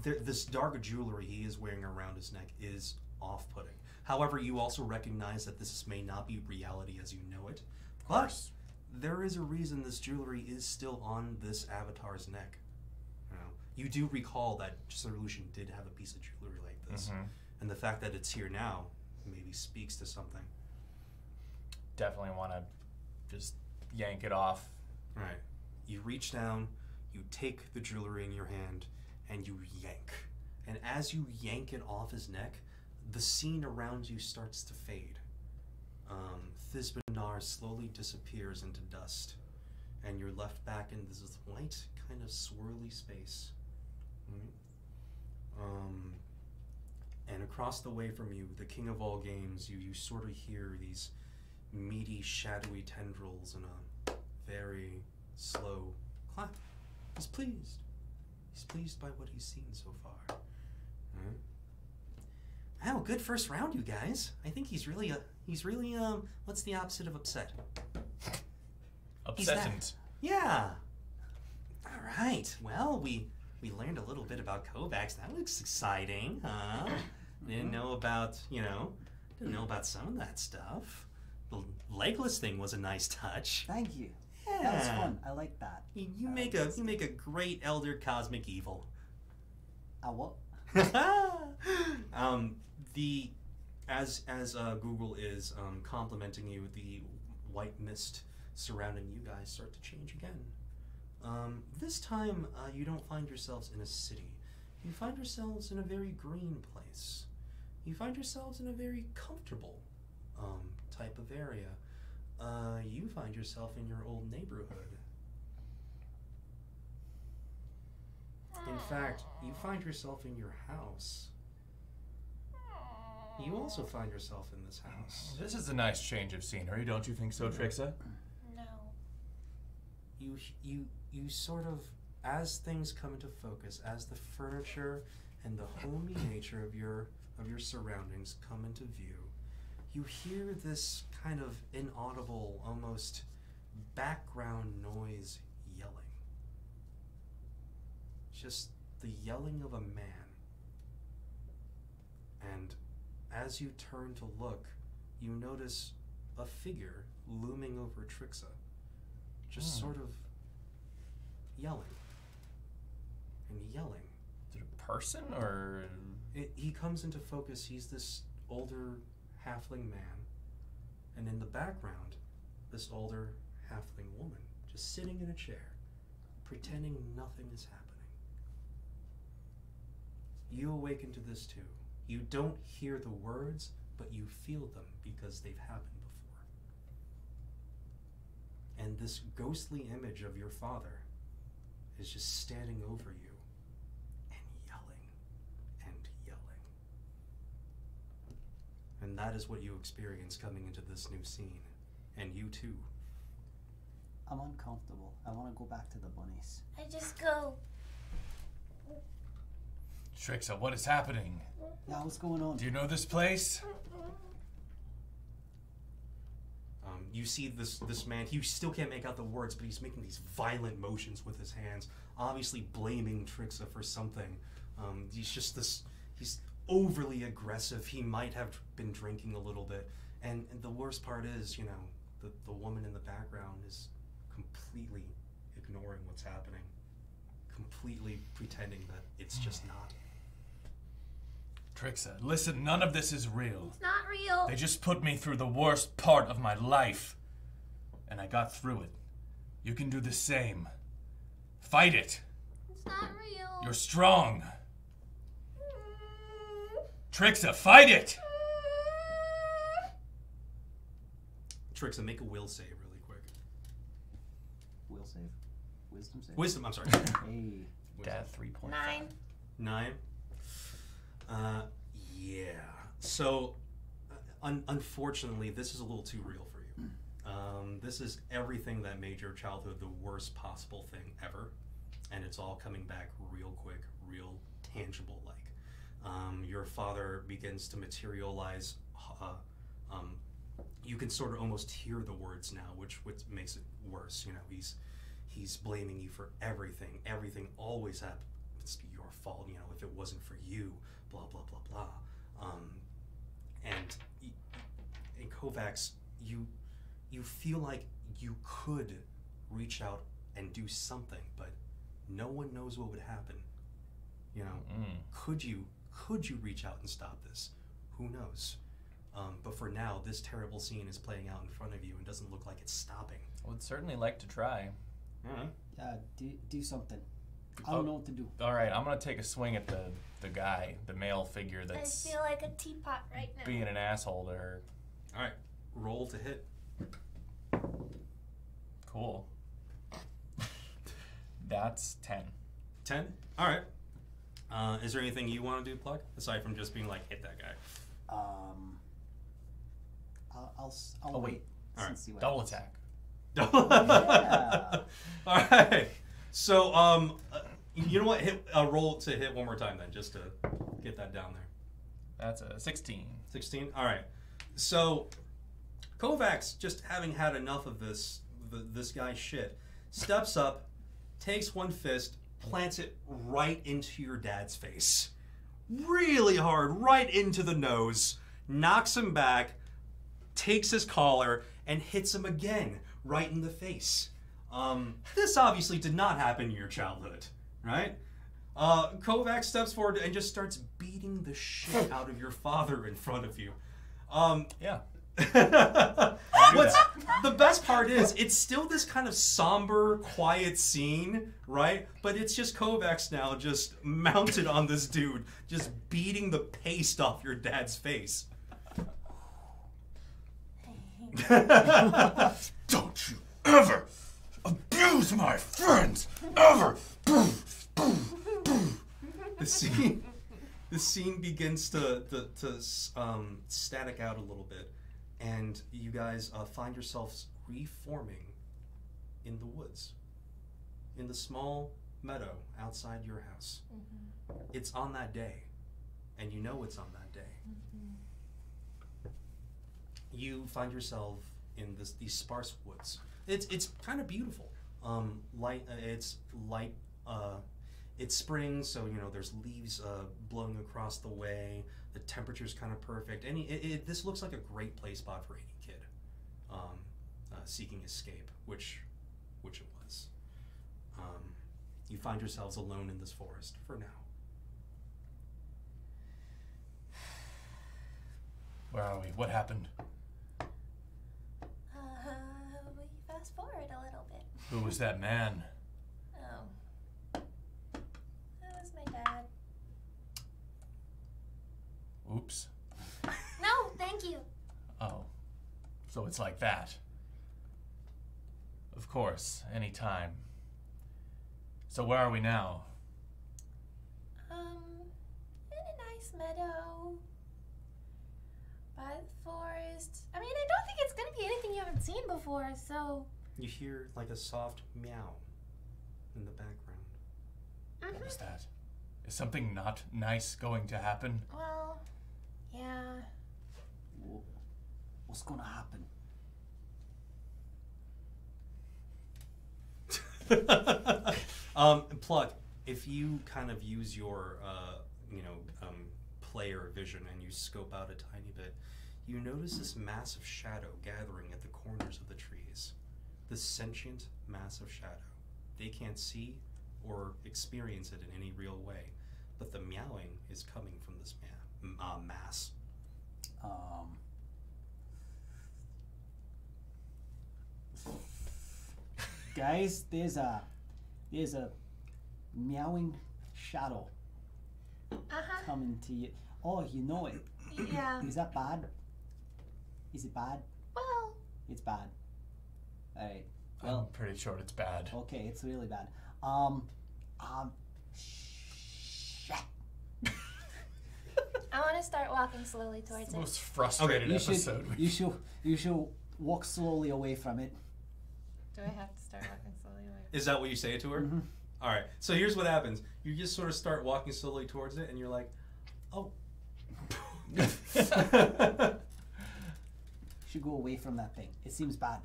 This dark jewelry he is wearing around his neck is off-putting. However, you also recognize that this may not be reality as you know it. But there is a reason this jewelry is still on this avatar's neck. You do recall that Solution did have a piece of jewelry like this. Mm-hmm. And the fact that it's here now maybe speaks to something. Definitely want to just yank it off. All right. You reach down, you take the jewelry in your hand, and you yank. And as you yank it off his neck, the scene around you starts to fade. Thizbanar slowly disappears into dust, and you're left back in this white, kind of swirly space. And across the way from you, the king of all games, you sort of hear these meaty, shadowy tendrils in a very slow clap. He's pleased. He's pleased by what he's seen so far. Wow, good first round, you guys. I think he's really what's the opposite of upset? Upsettant. Yeah. All right. Well, we learned a little bit about Kovacs. That looks exciting, huh? Didn't know about some of that stuff. The legless thing was a nice touch. Thank you. Yeah. That was fun. I like that. You make a great elder cosmic evil. What? As Google is complimenting you, the white mist surrounding you guys start to change again. This time, you don't find yourselves in a city. You find yourselves in a very green place. You find yourselves in a very comfortable type of area. You find yourself in your old neighborhood. In fact, you find yourself in your house. You also find yourself in this house. This is a nice change of scenery, don't you think so, Trixa? No. You sort of, as things come into focus, as the furniture and the homey nature of your surroundings come into view, you hear this kind of inaudible, almost background noise yelling. Just the yelling of a man. And as you turn to look, you notice a figure looming over Trixa. Just sort of yelling. And yelling. Is it a person, or...? He comes into focus. He's this older halfling man. And in the background, this older halfling woman, just sitting in a chair, pretending nothing is happening. You awaken to this too. You don't hear the words, but you feel them because they've happened before. And this ghostly image of your father is just standing over you and yelling and yelling. And that is what you experience coming into this new scene. And you too. I'm uncomfortable. I want to go back to the bunnies. I just go. Trixa, what is happening? Yeah, what's going on? Do you know this place? You see this man, he still can't make out the words, but he's making these violent motions with his hands, obviously blaming Trixa for something. He's overly aggressive. He might have been drinking a little bit. And the worst part is, the woman in the background is completely ignoring what's happening. Completely pretending that it's just not. Trixa, listen, none of this is real. It's not real. They just put me through the worst part of my life. And I got through it. You can do the same. Fight it. It's not real. You're strong. Trixa, fight it! Trixa, make a will save really quick. Will save. Wisdom save. Wisdom, I'm sorry. Hey. Dad, 3.5. 9. 9. Yeah. So, unfortunately, this is a little too real for you. This is everything that made your childhood the worst possible thing ever, and it's all coming back real quick, real tangible like. Your father begins to materialize. You can sort of almost hear the words now, which makes it worse. You know, he's blaming you for everything. Everything always happens. It's your fault. You know, if it wasn't for you, blah blah blah blah. And in Kovacs, you feel like you could reach out and do something, but no one knows what would happen. You know, could you reach out and stop this? Who knows? But for now, this terrible scene is playing out in front of you and doesn't look like it's stopping. I would certainly like to try. Do something. I don't know what to do. All right, I'm gonna take a swing at the guy, the male figure that's I feel like a teapot right now. being an asshole to her. All right, roll to hit. Cool. That's 10. 10. All right. Is there anything you want to do, Pluck, aside from just being like hit that guy? I'll wait. All right. See what Double happens. attack. Yeah. All right. So, you know what? Hit roll to hit one more time, then, just to get that down there. That's a 16. 16. All right. So, Kovacs, just having had enough of this guy's shit, steps up, takes one fist, plants it right into your dad's face, really hard, right into the nose, knocks him back, takes his collar, and hits him again, right in the face. This obviously did not happen in your childhood, right? Kovacs steps forward and just starts beating the shit out of your father in front of you. Yeah. What's the best part is it's still this kind of somber, quiet scene, right? But it's just Kovacs now just mounted on this dude, just beating the paste off your dad's face. Don't you ever abuse my friends, ever! The scene begins to static out a little bit, and you guys find yourselves reforming in the woods, in the small meadow outside your house. Mm-hmm. It's on that day, and you know it's on that day. Mm-hmm. You find yourself in these sparse woods. It's kind of beautiful. It's light. It's spring, so you know there's leaves blowing across the way. The temperature's kind of perfect. This looks like a great play spot for any kid seeking escape, which it was. You find yourselves alone in this forest for now. Where are we? What happened? We fast forward a little bit. Who was that man? Oh. That was my dad. Oops. No, thank you. Oh. So it's like that. Of course, anytime. So where are we now? In a nice meadow. By the forest. I mean, I don't think it's gonna be anything you haven't seen before, so... You hear like a soft meow in the background. Mm-hmm. What was that? Is something not nice going to happen? Well, yeah. What's gonna happen? Pluck, if you kind of use your, player vision and you scope out a tiny bit, you notice this massive shadow gathering at the corners of the trees. This sentient, massive shadow. They can't see or experience it in any real way, but the meowing is coming from this mass. Guys, there's a meowing shadow coming to you. Oh, you know it. Yeah. Is that bad? Is it bad? Well, It's bad. Alright. I'm Well, pretty sure it's bad. okay, it's really bad. Shit. I want to start walking slowly It's towards the it. most frustrated You episode. you should walk slowly away from it. Do I have to start walking slowly away? Is that what you say to her? Mhm. All right. So here's what happens. You just sort of start walking slowly towards it, and you're like, oh. Should go away from that thing. It seems bad.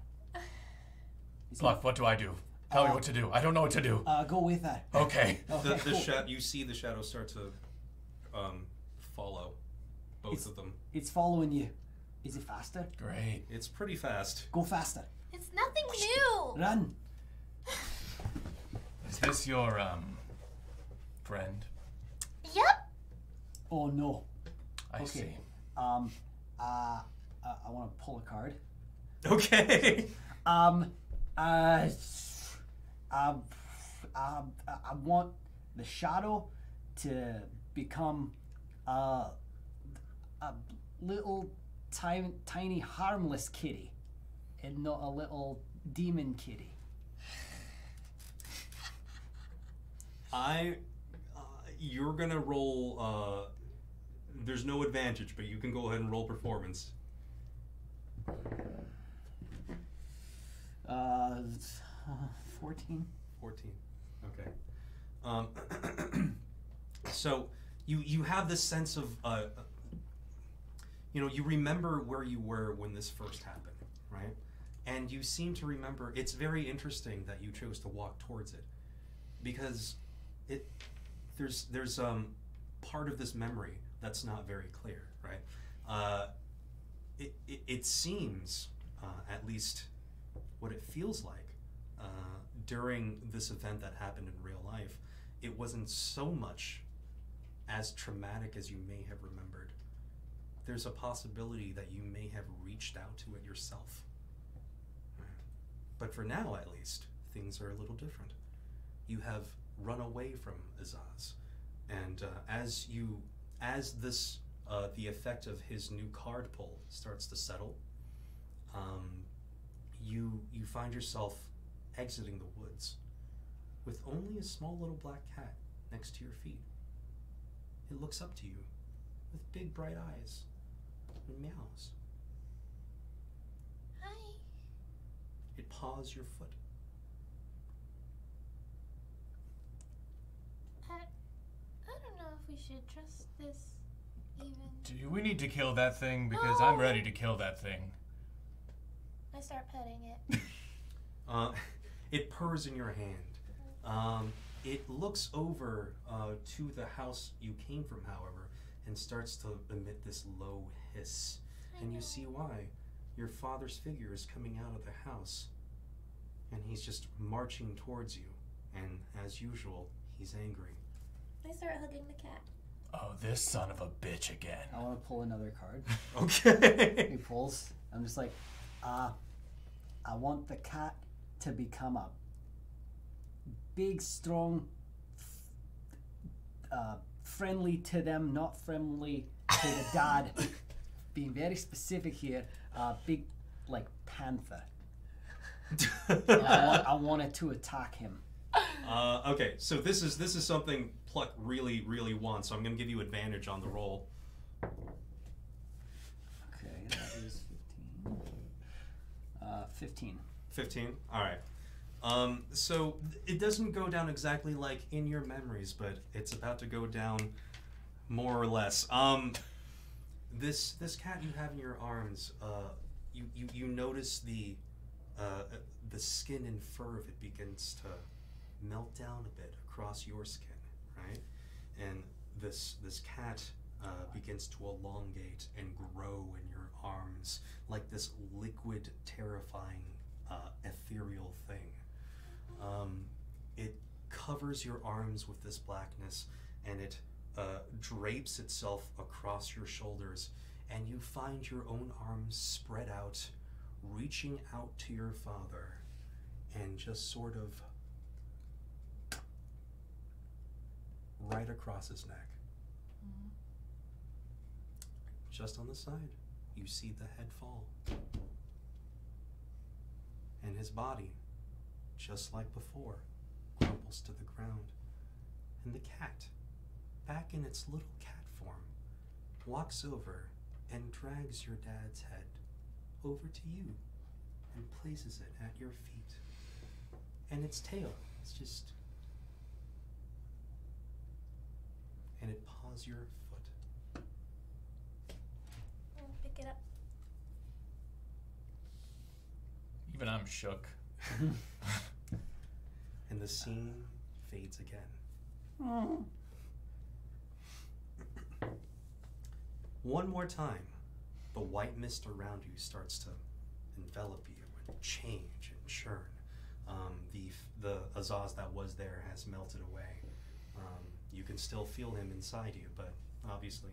Bluff, what do I do? Tell me what to do. I don't know what to do. Go with that. Okay. Okay, cool. You see the shadow start to follow both of them. It's following you. Is it faster? Great. It's pretty fast. Go faster. It's nothing new. Run. Is this your friend? Yep. Oh no. I Okay. see. I want to pull a card. Okay. I want the shadow to become a little tiny harmless kitty, and not a little demon kitty. You're gonna roll. There's no advantage, but you can go ahead and roll performance. 14. 14. Okay. So you have this sense of you remember where you were when this first happened, right? And you seem to remember. It's very interesting that you chose to walk towards it, because there's part of this memory that's not very clear, right? It seems, at least what it feels like, during this event that happened in real life, it wasn't so much as traumatic as you may have remembered. There's a possibility that you may have reached out to it yourself. But for now, at least, things are a little different. You have run away from Azaz, and as the effect of his new card pull starts to settle, you find yourself exiting the woods with only a small little black cat next to your feet. It looks up to you with big bright eyes and meows. Hi. It paws your foot. I don't know if we should trust this even. Do we need to kill that thing? Because I'm ready to kill that thing. I start petting it. It purrs in your hand. It looks over to the house you came from, however, and starts to emit this low hiss. And you see why. Your father's figure is coming out of the house, and he's just marching towards you. And as usual, he's angry. I start hugging the cat. Oh, this son of a bitch again. I want to pull another card. Okay. He pulls. I'm just like, I want the cat to become a big, strong, friendly to them, not friendly to the dad. Being very specific here, big, like panther. I want it to attack him. Okay, so this is something Pluck really, really wants, so I'm going to give you advantage on the roll. Okay, that is 15. 15? Alright. So it doesn't go down exactly like in your memories, but it's about to go down more or less. This cat you have in your arms, you notice the skin and fur of it begins to melt down a bit across your skin, right? And this cat begins to elongate and grow in your arms like this liquid, terrifying, ethereal thing. It covers your arms with this blackness, and it drapes itself across your shoulders, and you find your own arms spread out, reaching out to your father, and just sort of right across his neck. just on the side, you see the head fall. And his body, just like before, crumples to the ground. And the cat, back in its little cat form, walks over and drags your dad's head over to you and places it at your feet. And its tail is just... and it paws your foot. I'll pick it up. Even I'm shook. And the scene fades again. Oh. One more time, the white mist around you starts to envelop you and change and churn. The Azaz that was there has melted away. You can still feel him inside you, but obviously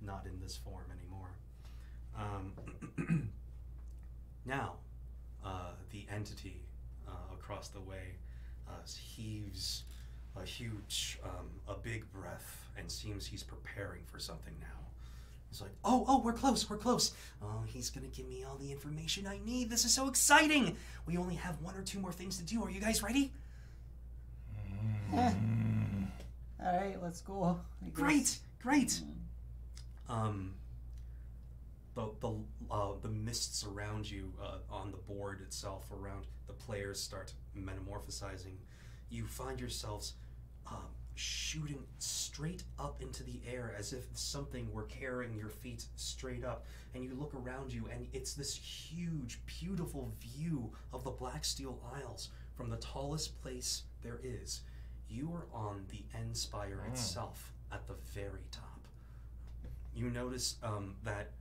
not in this form anymore. Now, the entity across the way heaves a huge, a big breath and seems he's preparing for something now. He's like, oh, we're close. Oh, he's gonna give me all the information I need. This is so exciting. We only have 1 or 2 more things to do. Are you guys ready? All right, let's go. Great. The mists around you on the board itself, around the players, start metamorphosizing. You find yourselves shooting straight up into the air as if something were carrying your feet straight up. And you look around you, and it's this huge, beautiful view of the Black Steel Isles from the tallest place there is. You are on the end spire itself at the very top. You notice that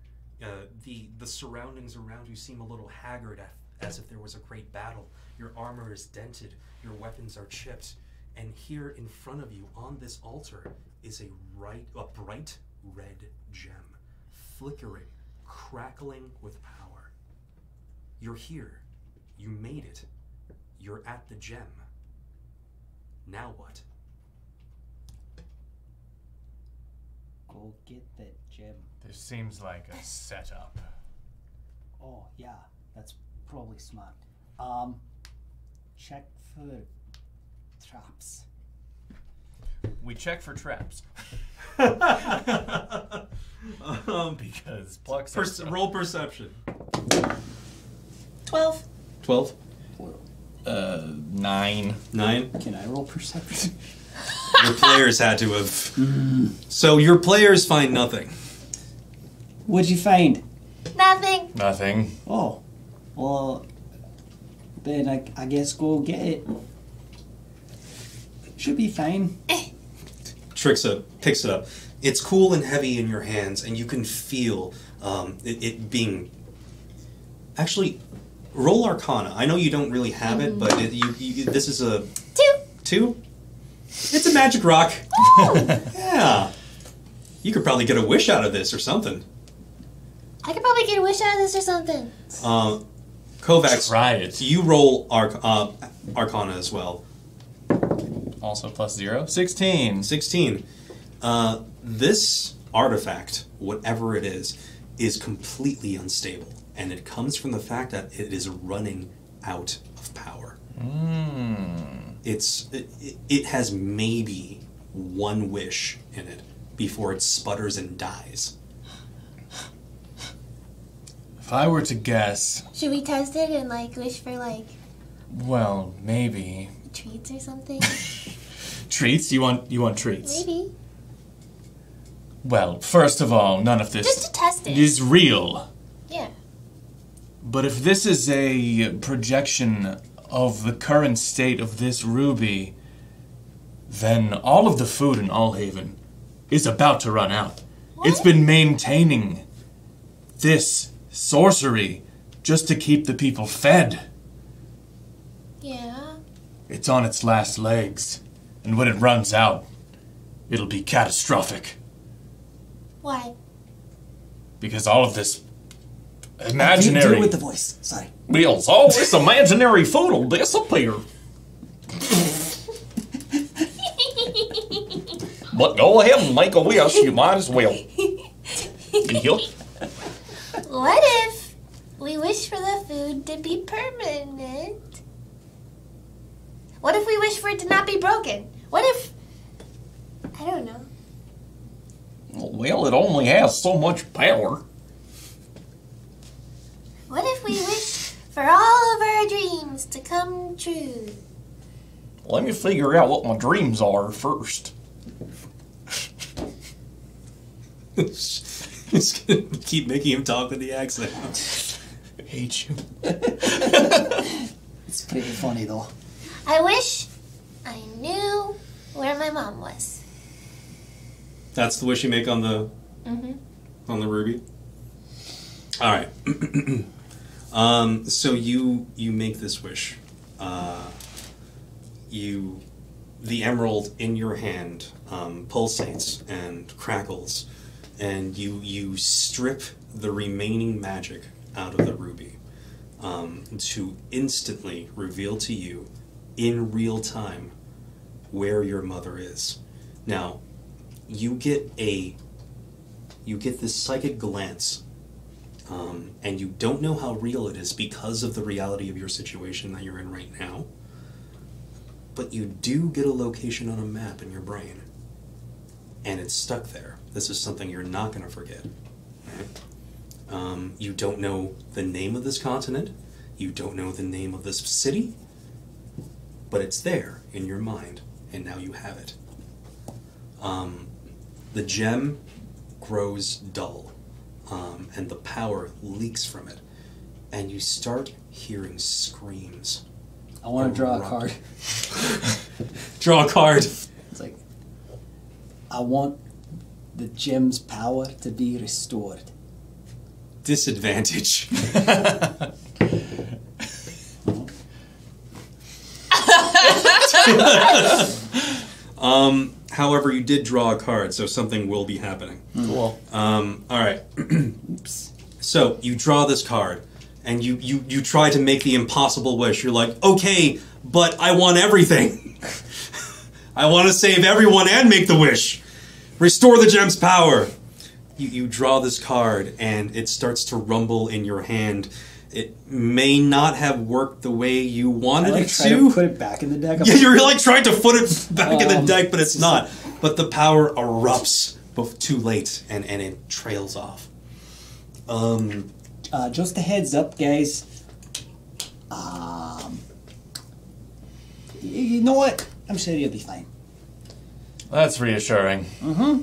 the surroundings around you seem a little haggard, as if there was a great battle. Your armor is dented, your weapons are chipped, and here in front of you on this altar is a bright red gem, flickering, crackling with power. You're here. You made it. You're at the gem. Now what? Go get that gem. This seems like a setup. Oh, yeah, that's probably smart. Check for traps. We check for traps. Because Pluck says so. Roll perception. 12. 12. 9. 9. Can I roll perception? Your players had to have. So your players find nothing. What'd you find? Nothing. Nothing. Oh, well, then I guess go get it. Should be fine. Picks it up. It's cool and heavy in your hands, and you can feel it being... Actually, roll Arcana. I know you don't really have it, but this is a... 2? It's a magic rock. Yeah. You could probably get a wish out of this or something. I could probably get a wish out of this or something. Kovacs, try it. You roll Arcana as well. Also plus 0. 16. 16. This artifact, whatever it is completely unstable. And it comes from the fact that it is running out of power. It has maybe 1 wish in it before it sputters and dies. If I were to guess... Should we test it and, wish for, Well, maybe. treats or something? Treats? You want treats? Maybe. Well, first of all, none of this... Just to test it. ...is real. Yeah. But if this is a projection of the current state of this ruby, then all of the food in Allhaven is about to run out. What? It's been maintaining this sorcery just to keep the people fed. Yeah. It's on its last legs, and when it runs out, it'll be catastrophic. Why? Because all of this imaginary... Deal with the voice. Sorry. Wheels, all this imaginary food will disappear. But go ahead and make a wish, you might as well. What if we wish for the food to be permanent? What if we wish for it to not be broken? What if... I don't know. Well, it only has so much power. What if we wish for all of our dreams to come true? Let me figure out what my dreams are first. He's gonna keep making him talk with the accent. I hate you. It's pretty funny though. I wish I knew where my mom was. That's the wish you make on the ruby. All right. So you make this wish. The emerald in your hand pulsates and crackles, and you strip the remaining magic out of the ruby to instantly reveal to you in real time where your mother is. Now, you get this psychic glance, and you don't know how real it is because of the reality of your situation that you're in right now. But you do get a location on a map in your brain, and it's stuck there. This is something you're not going to forget. Right? You don't know the name of this continent. You don't know the name of this city. But it's there in your mind, and now you have it. The gem grows dull, and the power leaks from it, and you start hearing screams. I want to draw a card. Draw a card. It's like, I want the gem's power to be restored. Disadvantage. However, you did draw a card, so something will be happening. Cool. All right. So you draw this card, and you try to make the impossible wish. You're like, okay, but I want everything. I want to save everyone and make the wish. Restore the gem's power. You draw this card, and it starts to rumble in your hand. It may not have worked the way you wanted it try to put it back in the deck. Yeah, you're like trying to put it back in the deck, but it's not. But the power erupts too late, and it trails off. Just a heads up, guys. You know what? I'm sure you'll be fine. That's reassuring. Mm-hmm.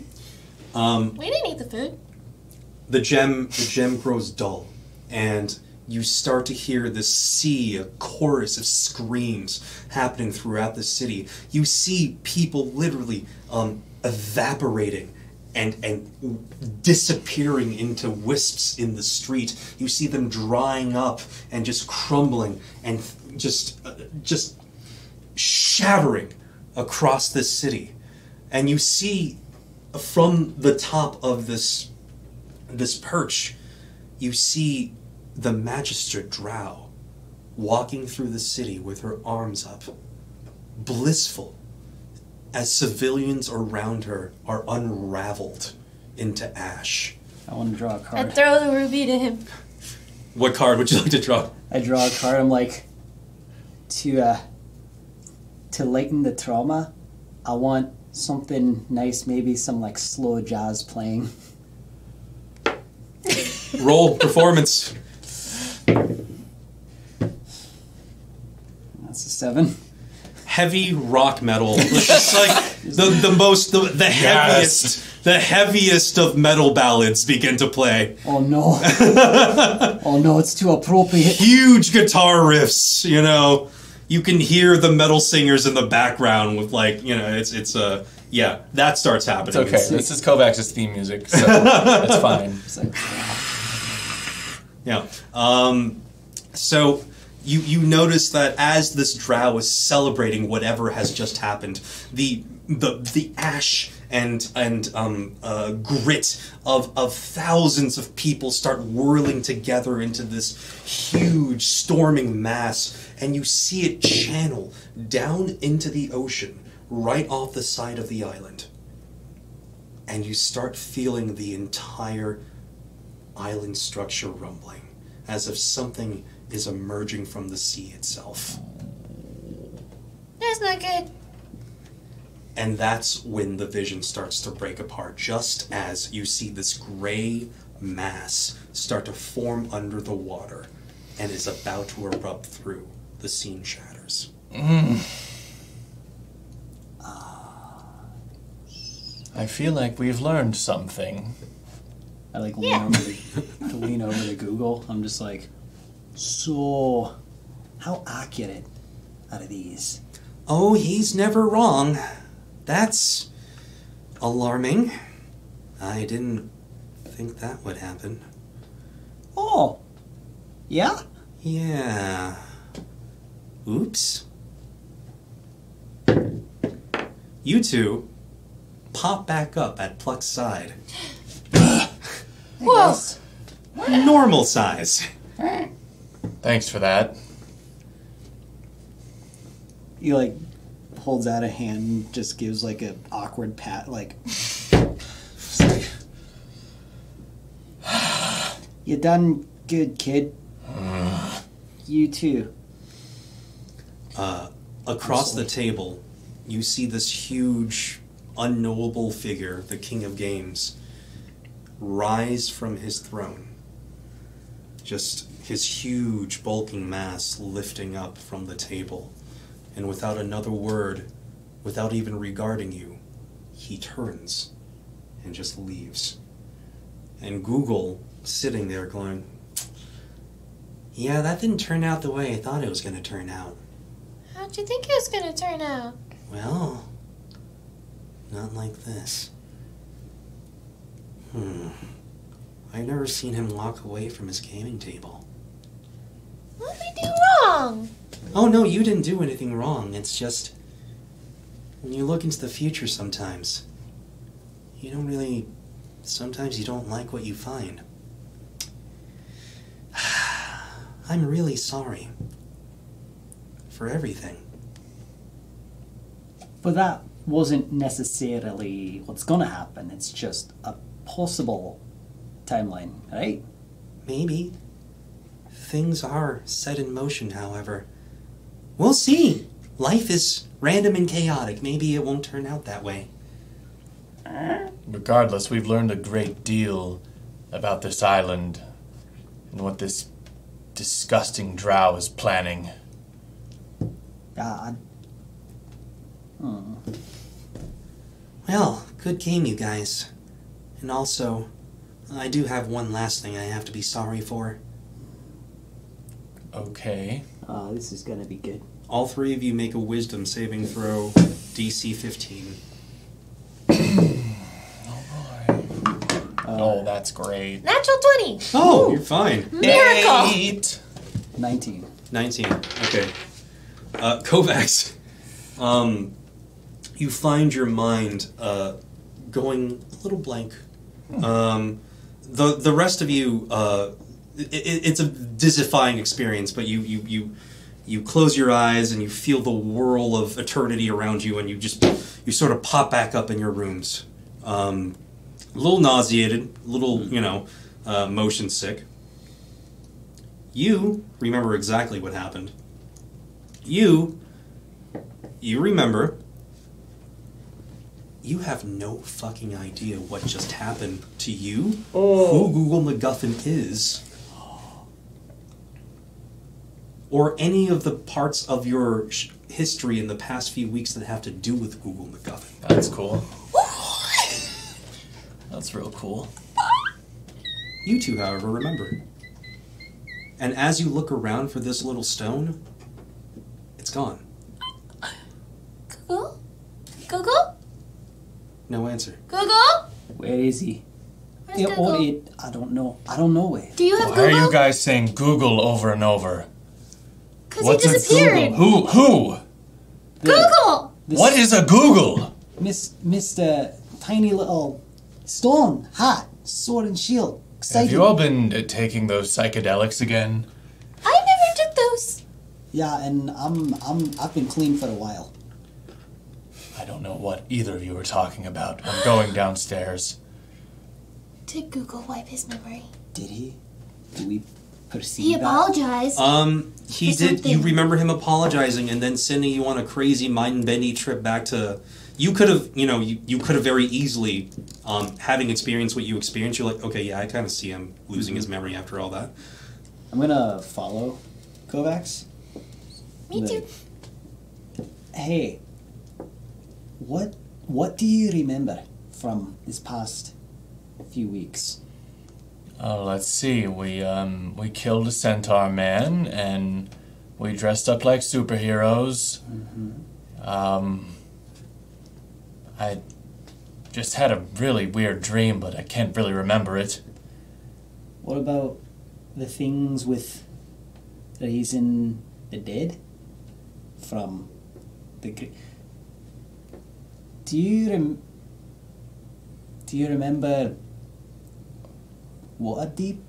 We didn't eat the food. The gem grows dull, and you start to hear this sea, a chorus of screams happening throughout the city. You see people literally evaporating and disappearing into wisps in the street. You see them drying up and just crumbling and just shattering across this city. And you see from the top of this perch, you see the Magistrate Drow walking through the city with her arms up, blissful, as civilians around her are unraveled into ash. I want to draw a card. I'd throw the ruby to him. What card would you like to draw? I draw a card. I'm like, to lighten the trauma, I want something nice, maybe some like slow jazz playing. Roll performance. That's a 7. Heavy rock metal. It's just like the heaviest of metal ballads begin to play. Oh no. Oh no, it's too appropriate. Huge guitar riffs, you know. You can hear the metal singers in the background with like, you know, it's yeah, that starts happening. It's okay. This is Kovacs' theme music, so it's fine. It's like, Yeah. So you notice that as this drow is celebrating whatever has just happened, the ash and grit of thousands of people start whirling together into this huge storming mass, and you see it channel down into the ocean right off the side of the island. And you start feeling the entire island structure rumbling, as if something is emerging from the sea itself. That's not good. And that's when the vision starts to break apart, just as you see this gray mass start to form under the water and is about to erupt through. The scene shatters. I feel like we've learned something. I like lean over to Google. I'm just like, so how accurate are these? Oh, he's never wrong. That's alarming. I didn't think that would happen. Oh, yeah? Yeah. Oops. You two pop back up at Pluck's side. Whoa! Normal size. Thanks for that. He like holds out a hand and just gives like an awkward pat, like. You done good, kid. You too. Across the table, you see this huge, unknowable figure, the King of Games, rise from his throne. Just his huge, bulking mass lifting up from the table. And without another word, without even regarding you, he turns and just leaves. And Google, sitting there going, yeah, that didn't turn out the way I thought it was going to turn out. How'd you think it was gonna turn out? Well, not like this. I've never seen him walk away from his gaming table. What did we do wrong? Oh no, you didn't do anything wrong. It's just, when you look into the future sometimes, sometimes you don't like what you find. I'm really sorry. For everything. But that wasn't necessarily what's gonna happen. It's just a possible timeline, right? Maybe. Things are set in motion, however. We'll see. Life is random and chaotic. Maybe it won't turn out that way. Regardless, we've learned a great deal about this island and what this disgusting drow is planning. God. Well, good game, you guys. And also, I do have one last thing I have to be sorry for. Okay. Oh, this is gonna be good. All three of you make a wisdom saving throw, DC 15. Oh, that's great. Natural 20. Oh, you're fine. Miracle. 8. 19. 19. Okay. Kovacs, you find your mind going a little blank. The rest of you, it's a dizzying experience, but you close your eyes and you feel the whirl of eternity around you, and you sort of pop back up in your rooms. A little nauseated, a little, motion sick. You remember exactly what happened. You remember. You have no fucking idea what just happened to you, who Google MacGuffin is, or any of the parts of your history in the past few weeks that have to do with Google MacGuffin. That's cool. That's real cool. You two, however, remember. And as you look around for this little stone, it's gone. Google? Google? No answer. Google? Where is he? Where's Google? I don't know. I don't know where. Do you have Why Google? are you guys saying Google over and over? Because he disappeared. Who? Google! What is a Google? Mr. Tiny Little Stone, Hat, Sword and Shield. Excited. Have you all been taking those psychedelics again? I never took those. Yeah, and I've been clean for a while. I don't know what either of you are talking about. I'm going downstairs. Did Google wipe his memory? Did he? Do we perceive He that? apologized. He For did. You something. remember him apologizing and then sending you on a crazy mind-bending trip back to. You could have, you could have very easily, having experienced what you experienced, you're like, okay, yeah, I kind of see him losing his memory after all that. I'm gonna follow Kovacs. Me too. Hey, what do you remember from this past few weeks? Let's see. We killed a centaur man, and we dressed up like superheroes. I just had a really weird dream, but I can't really remember it. What about the things with raising the dead from the? Do you remember what a deep?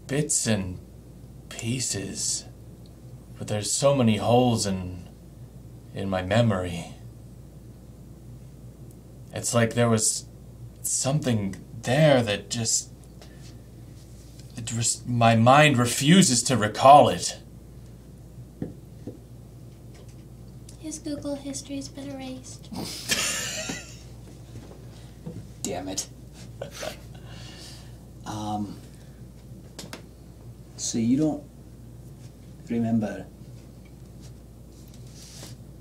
Bits and pieces, but there's so many holes in my memory. It's like there was something there that just my mind refuses to recall it. His Google history's been erased. Damn it. So you don't remember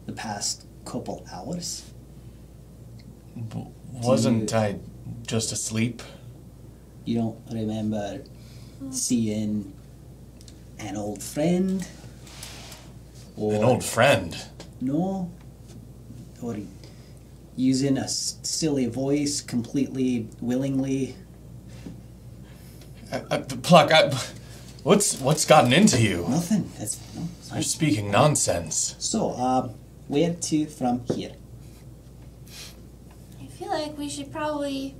the past couple hours? Wasn't I just asleep? You don't remember seeing an old friend? Or An old friend? No? Or using a silly voice completely willingly? Pluck, what's gotten into you? Nothing. It's You're fine. speaking nonsense. So, where to from here? I feel like we should probably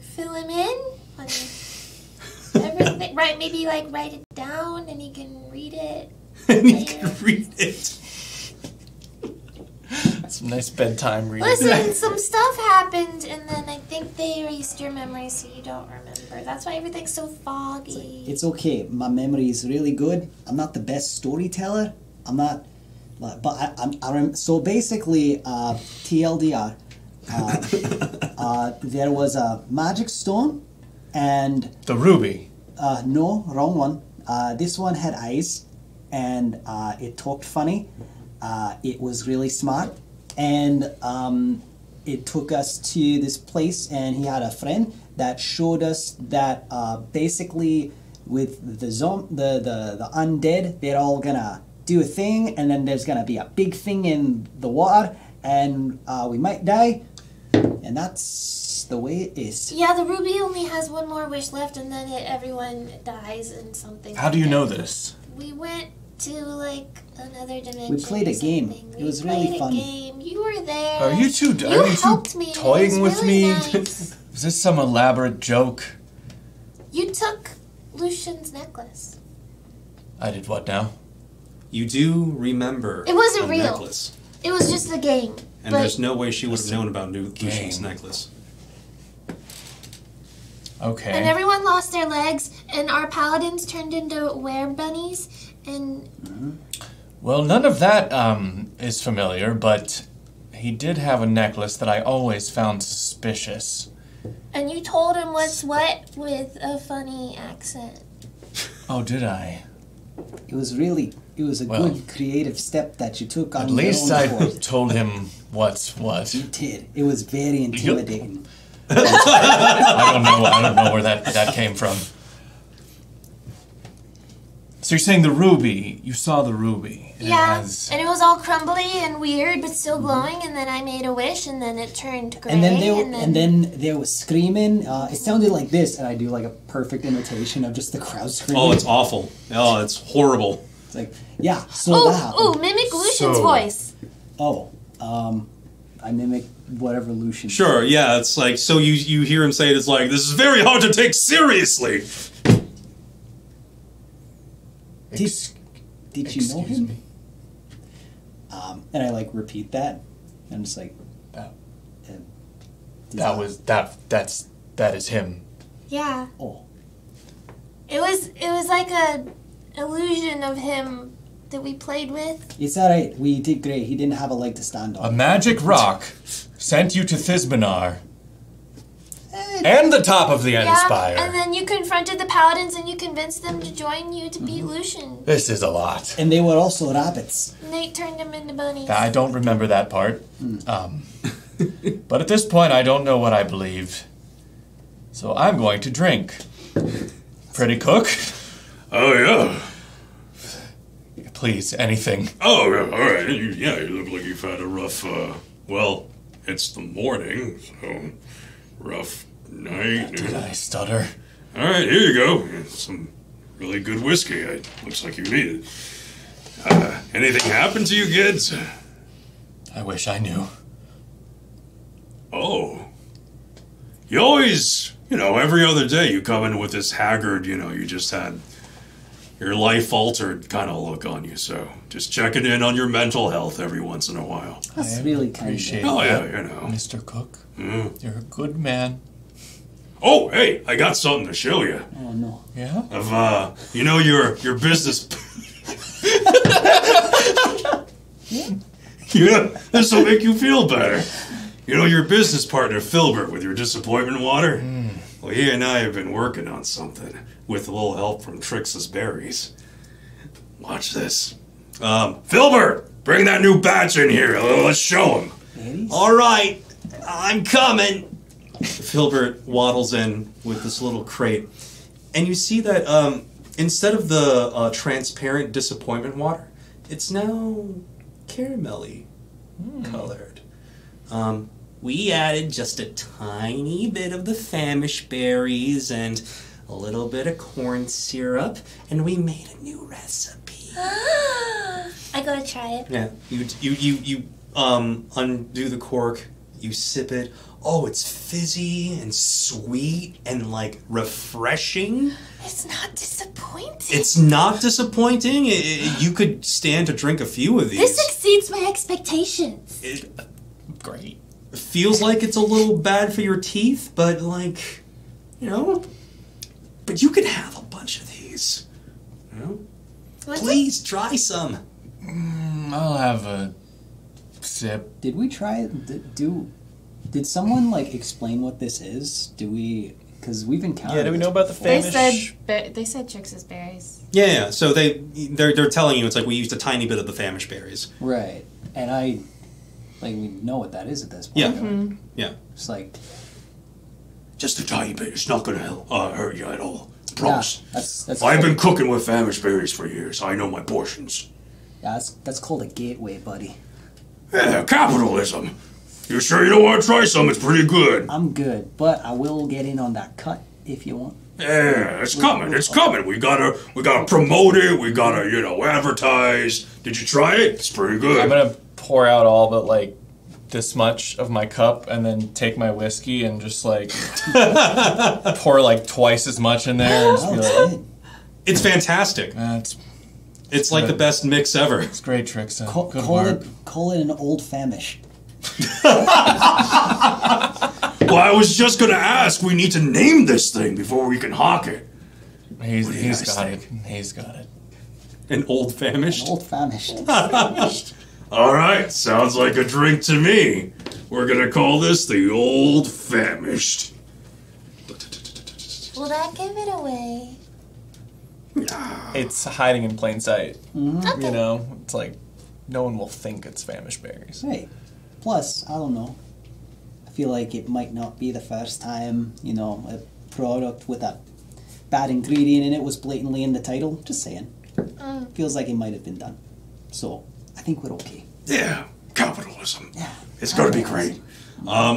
fill him in on everything. Right? Maybe write it down and he can read it. And you can read it. Some nice bedtime reading. Listen, some stuff happened, and then I think they erased your memory, so you don't remember. That's why everything's so foggy. It's okay. My memory is really good. I'm not the best storyteller. I'm not, but so basically, TLDR. There was a magic stone, and The ruby. no, wrong one. This one had eyes, and it talked funny. It was really smart, and it took us to this place, and he had a friend that showed us that basically with the undead, they're all gonna do a thing, and then there's gonna be a big thing in the water, and we might die, and that's the way it is. Yeah, the ruby only has one more wish left, and then everyone dies in something. How do you know this? We went to another dimension. We played a game. something. It was We really played fun. a game. You were there. Are you two helped me. It toying was with really me? nice. Is this some elaborate joke? You took Lucian's necklace. I did what now? You do remember It wasn't the real. necklace. It was just a game. And but there's no way she would have known about Lucian's game. necklace. Okay. And everyone lost their legs, and our paladins turned into were-bunnies, and Well, none of that is familiar, but he did have a necklace that I always found suspicious. you told him what's what with a funny accent. Oh, did I? It was a Well, good creative step that you took on At your least own I accord. told him what's what. You did. It was very intimidating. I don't know where that came from. So you're saying the ruby? You saw the ruby? And Yeah, It has, and it was all crumbly and weird, but still glowing. And then I made a wish, and then it turned gray. And then there was screaming. It sounded like this, and I do like a perfect imitation of just the crowd screaming. Oh, it's awful. Oh, it's horrible. It's like, yeah. So that happened. mimic Lucian's So- voice. Oh, I mimic whatever Lucian. Sure, yeah, it's like, so you hear him say it, it's like, this is very hard to take seriously. Did you know excuse him? me. And I like repeat that. I'm just like, That- does That is him. Yeah. Oh. It was like a illusion of him that we played with. It's alright. We did great. He didn't have a leg to stand A on. magic rock sent you to Thisbanar. And the top of the End Spire. And then you confronted the paladins and you convinced them to join you to beat Lucian. This is a lot. And they were also rabbits. Nate turned them into bunnies. I don't remember that part. But at this point, I don't know what I believed. So I'm going to drink. Pretty cook? Oh, yeah. Please, anything. Oh, yeah, all right. You look like you've had a rough, well, it's the morning, so rough night. Did I stutter? All right, here you go. Some really good whiskey. Looks like you need it. Anything happened to you kids? I wish I knew. Oh. You always, every other day you come in with this haggard, you just had your life altered kind of look on you. So just checking in on your mental health every once in a while. That's really kind of Appreciate Oh, yeah, that, Mr. Cook. You're a good man. Oh, hey, I got something to show you. Oh, no. Yeah? Of, your business... Yeah, this will make you feel better. Your business partner, Filbert, with your disappointment water? Well, he and I have been working on something with a little help from Trix's berries. Watch this. Filbert, bring that new batch in here. Let's show him. Berries? All right, I'm coming. Filbert waddles in with this little crate. And you see that instead of the transparent disappointment water, it's now caramelly colored. We added just a tiny bit of the famish berries and a little bit of corn syrup, and we made a new recipe. I gotta try it. Yeah, you undo the cork, you sip it. Oh, it's fizzy and sweet and like refreshing. It's not disappointing. It's not disappointing. You could stand to drink a few of these. This exceeds my expectations. Great. It feels like it's a little bad for your teeth, but but you could have a bunch of these. Please try some. I'll have a sip. Did we try did someone explain what this is? Because we've encountered. Yeah, do we know about the famish? They said Trix's berries. Yeah. So they're telling you it's like we used a tiny bit of the famish berries. Right, and we know what that is at this point. Yeah. Right? Yeah. It's like Just a tiny bit. It's not gonna hurt you at all. Promise. Yeah, that's I've been cooking with famish berries for years. I know my portions. Yeah, that's called a gateway, buddy. Yeah, capitalism. You sure you don't want to try some? It's pretty good. I'm good, but I will get in on that cut if you want. Yeah, it's coming. It's coming. We gotta promote it. We gotta, advertise. Did you try it? It's pretty good. I'm gonna pour out all but this much of my cup and then take my whiskey and just pour twice as much in there and just be like, It's fantastic. It's like the best mix ever. It's great, Trixa. Good Call work. it an old famish. Well, I was just gonna ask. We need to name this thing before we can hawk it. He's What do you guys got think? it. He's got it. An old famished. An old famish. All right, sounds like a drink to me. We're gonna call this the Old Famished. Will that give it away? It's hiding in plain sight. Mm-hmm. It's like no one will think it's famish berries. Hey, plus, I don't know. I feel like it might not be the first time, a product with a bad ingredient in it was blatantly in the title. Just saying. Feels like it might have been done. So, I think we're okay. Yeah, capitalism. Yeah. It's gonna be great.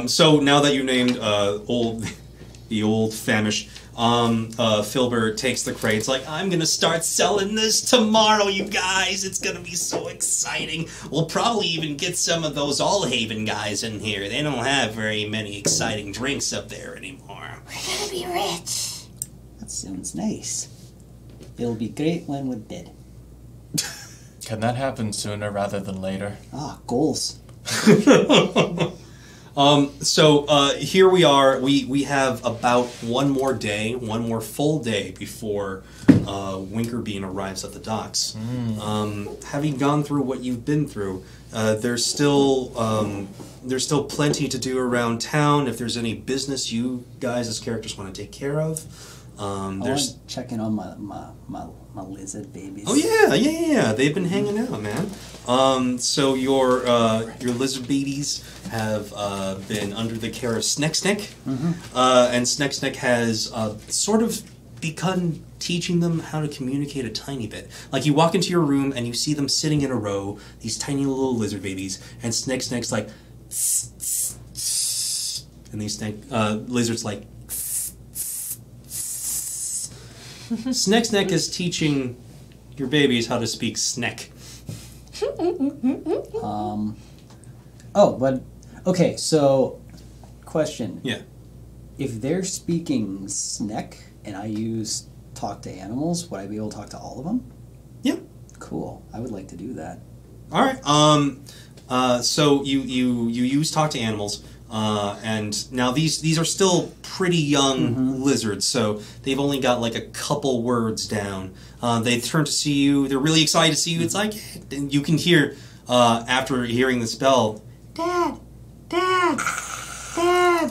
So now that you named the old famish, Filbert takes the crate. It's like, I'm gonna start selling this tomorrow, you guys. It's gonna be so exciting. We'll probably even get some of those Allhaven guys in here. They don't have very many exciting drinks up there anymore. We're gonna be rich. That sounds nice. It'll be great when we're dead. Can that happen sooner rather than later? Ah, goals. Here we are. We have about one more day, one more full day before Winkerbean arrives at the docks. Having gone through what you've been through, there's still plenty to do around town. If there's any business you guys as characters want to take care of, there's checking on my lizard babies. Oh yeah. They've been hanging out, man. So your lizard babies have been under the care of Sneck, and Sneck has sort of begun teaching them how to communicate a tiny bit. Like you walk into your room and you see them sitting in a row, these tiny little lizard babies, and Sneck's like, and these lizards like. Sneck is teaching your babies how to speak Sneck. Okay, so question. Yeah. If they're speaking Sneck and I use talk to animals, would I be able to talk to all of them? Yeah. Cool. I would like to do that. All right. So you use talk to animals, and now these are still pretty young lizards, so they've only got like a couple words down. They turn to see you. They're really excited to see you. It's like you can hear after hearing the spell, Dad, Dad, Dad, Dad.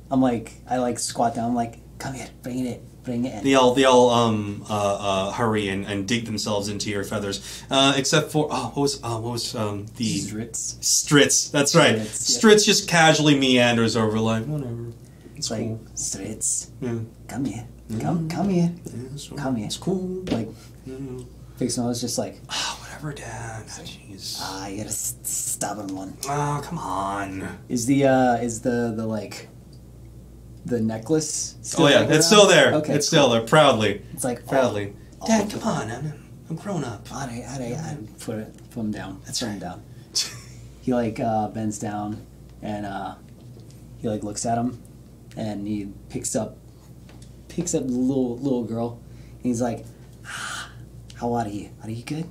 I squat down. I'm like, come here, bring it in. They all hurry and dig themselves into your feathers, except for what was the Stritz. That's right. Stritz just casually meanders over, like whatever. It's like cool. Stritz. Yeah. Come here. Come here. Yeah, come here. It's cool. Like, fixing. I was just like, whatever, Dad. Jeez. You're a stubborn one. Oh, come on. Is the like. The necklace still it's still there. Okay, it's still there, proudly. It's like proudly. Dad, come on, I'm grown up. I put him down. That's right. Him down. He bends down and he looks at him and he picks up the little girl and he's like, how are you? Are you good?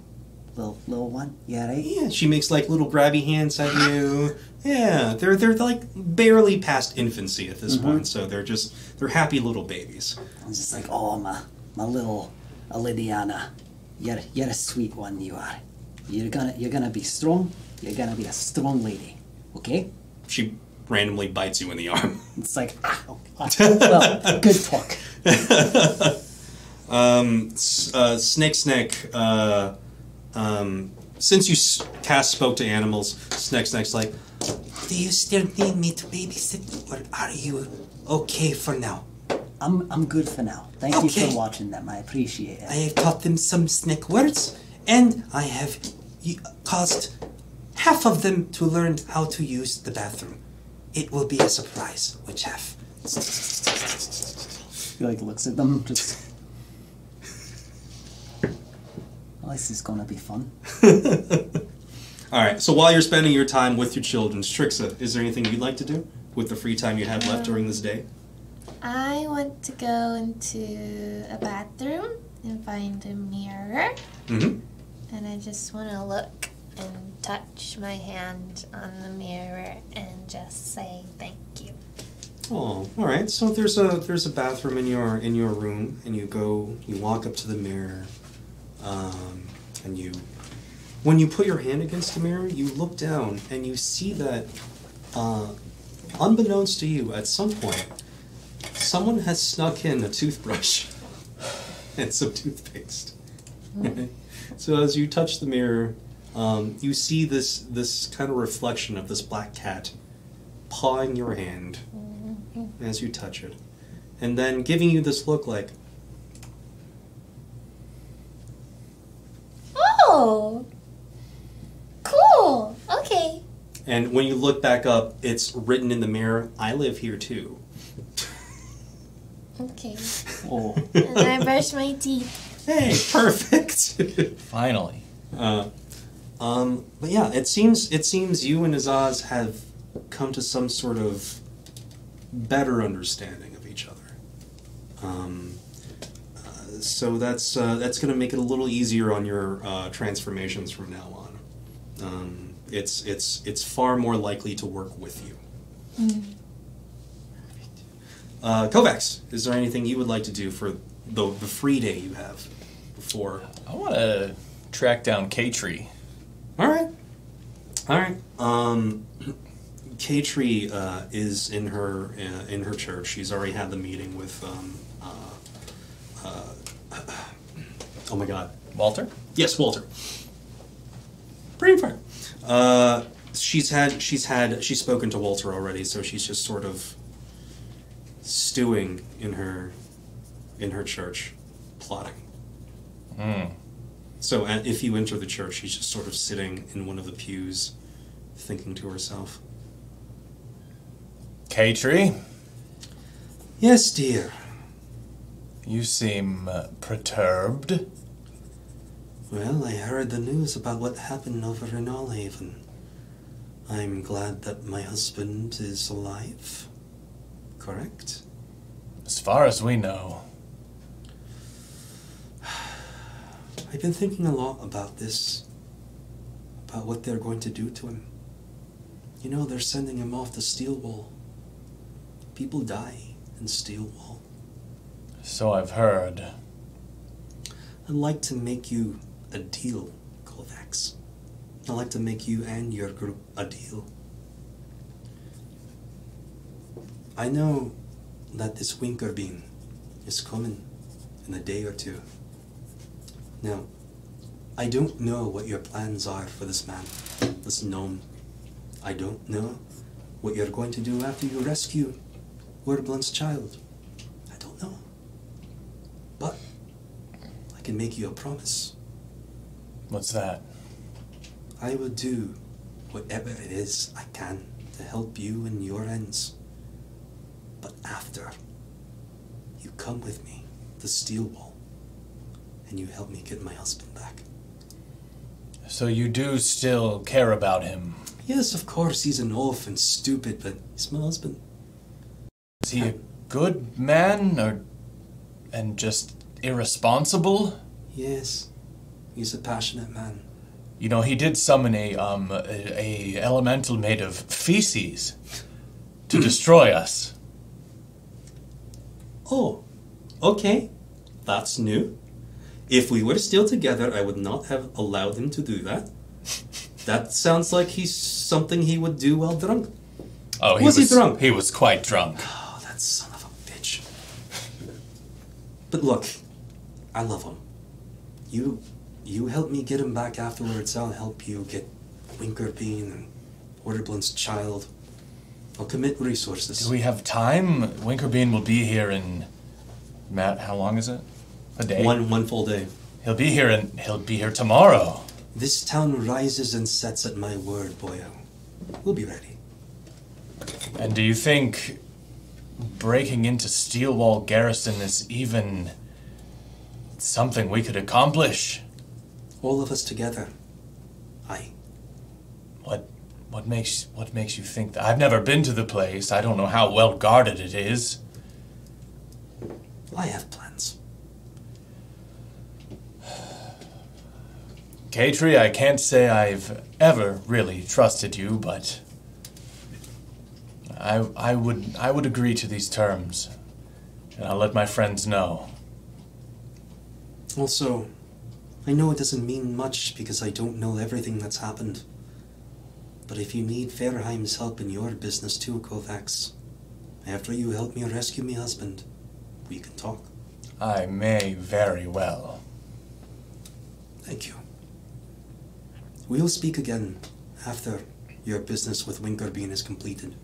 Little one? Yeah, right? Yeah, she makes like little grabby hands at you. Yeah, they're like barely past infancy at this point, so they're happy little babies. I'm just like, oh my little Lydiana, you're a sweet one, you are. You're gonna be strong. You're gonna be a strong lady, okay? She randomly bites you in the arm. It's like, well, good talk. Snake. Since you cast spoke to animals, Snake's like, do you still need me to babysit, or are you okay for now? I'm good for now. Thank you for watching them. I appreciate it. I have taught them some Snake words, and I have caused half of them to learn how to use the bathroom. It will be a surprise which half. He looks at them, just. Well, this is gonna be fun. All right. So while you're spending your time with your children, Strixa, is there anything you'd like to do with the free time you have left during this day? I want to go into a bathroom and find a mirror. And I just want to look and touch my hand on the mirror and just say thank you. Oh, all right. So there's a bathroom in your room, and you walk up to the mirror, and when you put your hand against the mirror, you look down and you see that, unbeknownst to you, at some point, someone has snuck in a toothbrush and some toothpaste. So as you touch the mirror, you see this kind of reflection of this black cat pawing your hand as you touch it, and then giving you this look like, oh, cool, okay. and when you look back up, it's written in the mirror, I live here too. Okay. Oh. And I brush my teeth. Hey, perfect. Finally. But yeah, it seems you and Azaz have come to some sort of better understanding of each other. So that's going to make it a little easier on your transformations from now on. It's far more likely to work with you. Kovacs, is there anything you would like to do for the free day you have before? I want to track down K-Tree. All right. K-Tree is in her church. She's already had the meeting with oh my God, Walter? yes, Walter. Brain fart. She's spoken to Walter already, so she's just sort of stewing in her church, plotting. So if you enter the church, she's just sort of sitting in one of the pews, thinking to herself. K-Tree? Yes, dear. You seem perturbed. Well, I heard the news about what happened over in Allhaven. I'm glad that my husband is alive. Correct? As far as we know. I've been thinking a lot about this. About what they're going to do to him. You know, they're sending him off to Steelwall. People die in Steelwall. So I've heard. I'd like to make you a deal, Kovacs. I'd like to make you and your group a deal. I know that this Winkerbean is coming in a day or two. Now, I don't know what your plans are for this man, this gnome. I don't know what you're going to do after you rescue Warblunt's child. I don't know. But I can make you a promise. What's that? I will do whatever it is I can to help you in your ends. But after, you come with me to Steelwall, and you help me get my husband back. So you do still care about him? Yes, of course, he's an oaf and stupid, but he's my husband. Is he a good man, and just irresponsible? Yes, he's a passionate man. You know, he did summon a elemental made of feces to destroy us. Oh, okay. That's new. If we were still together, I would not have allowed him to do that. That sounds like he's something he would do while drunk. Oh, Was he drunk? He was quite drunk. Oh, that son of a bitch. But look, I love him. You help me get him back afterwards. I'll help you get Winkerbean and Orderblunt's child. I'll commit resources. Do we have time? Winkerbean will be here in... Matt, how long is it? A day? One full day. He'll be here tomorrow. This town rises and sets at my word, boyo. We'll be ready. And do you think breaking into Steelwall Garrison is even something we could accomplish? All of us together. Aye. What makes you think that? I've never been to the place. I don't know how well guarded it is. I have plans. K-Tree, I can't say I've ever really trusted you, but I would agree to these terms, and I'll let my friends know. Also, I know it doesn't mean much because I don't know everything that's happened. But if you need Fairheim's help in your business too, Kovacs, after you help me rescue my husband, we can talk. I may very well. Thank you. We'll speak again after your business with Winkerbean is completed.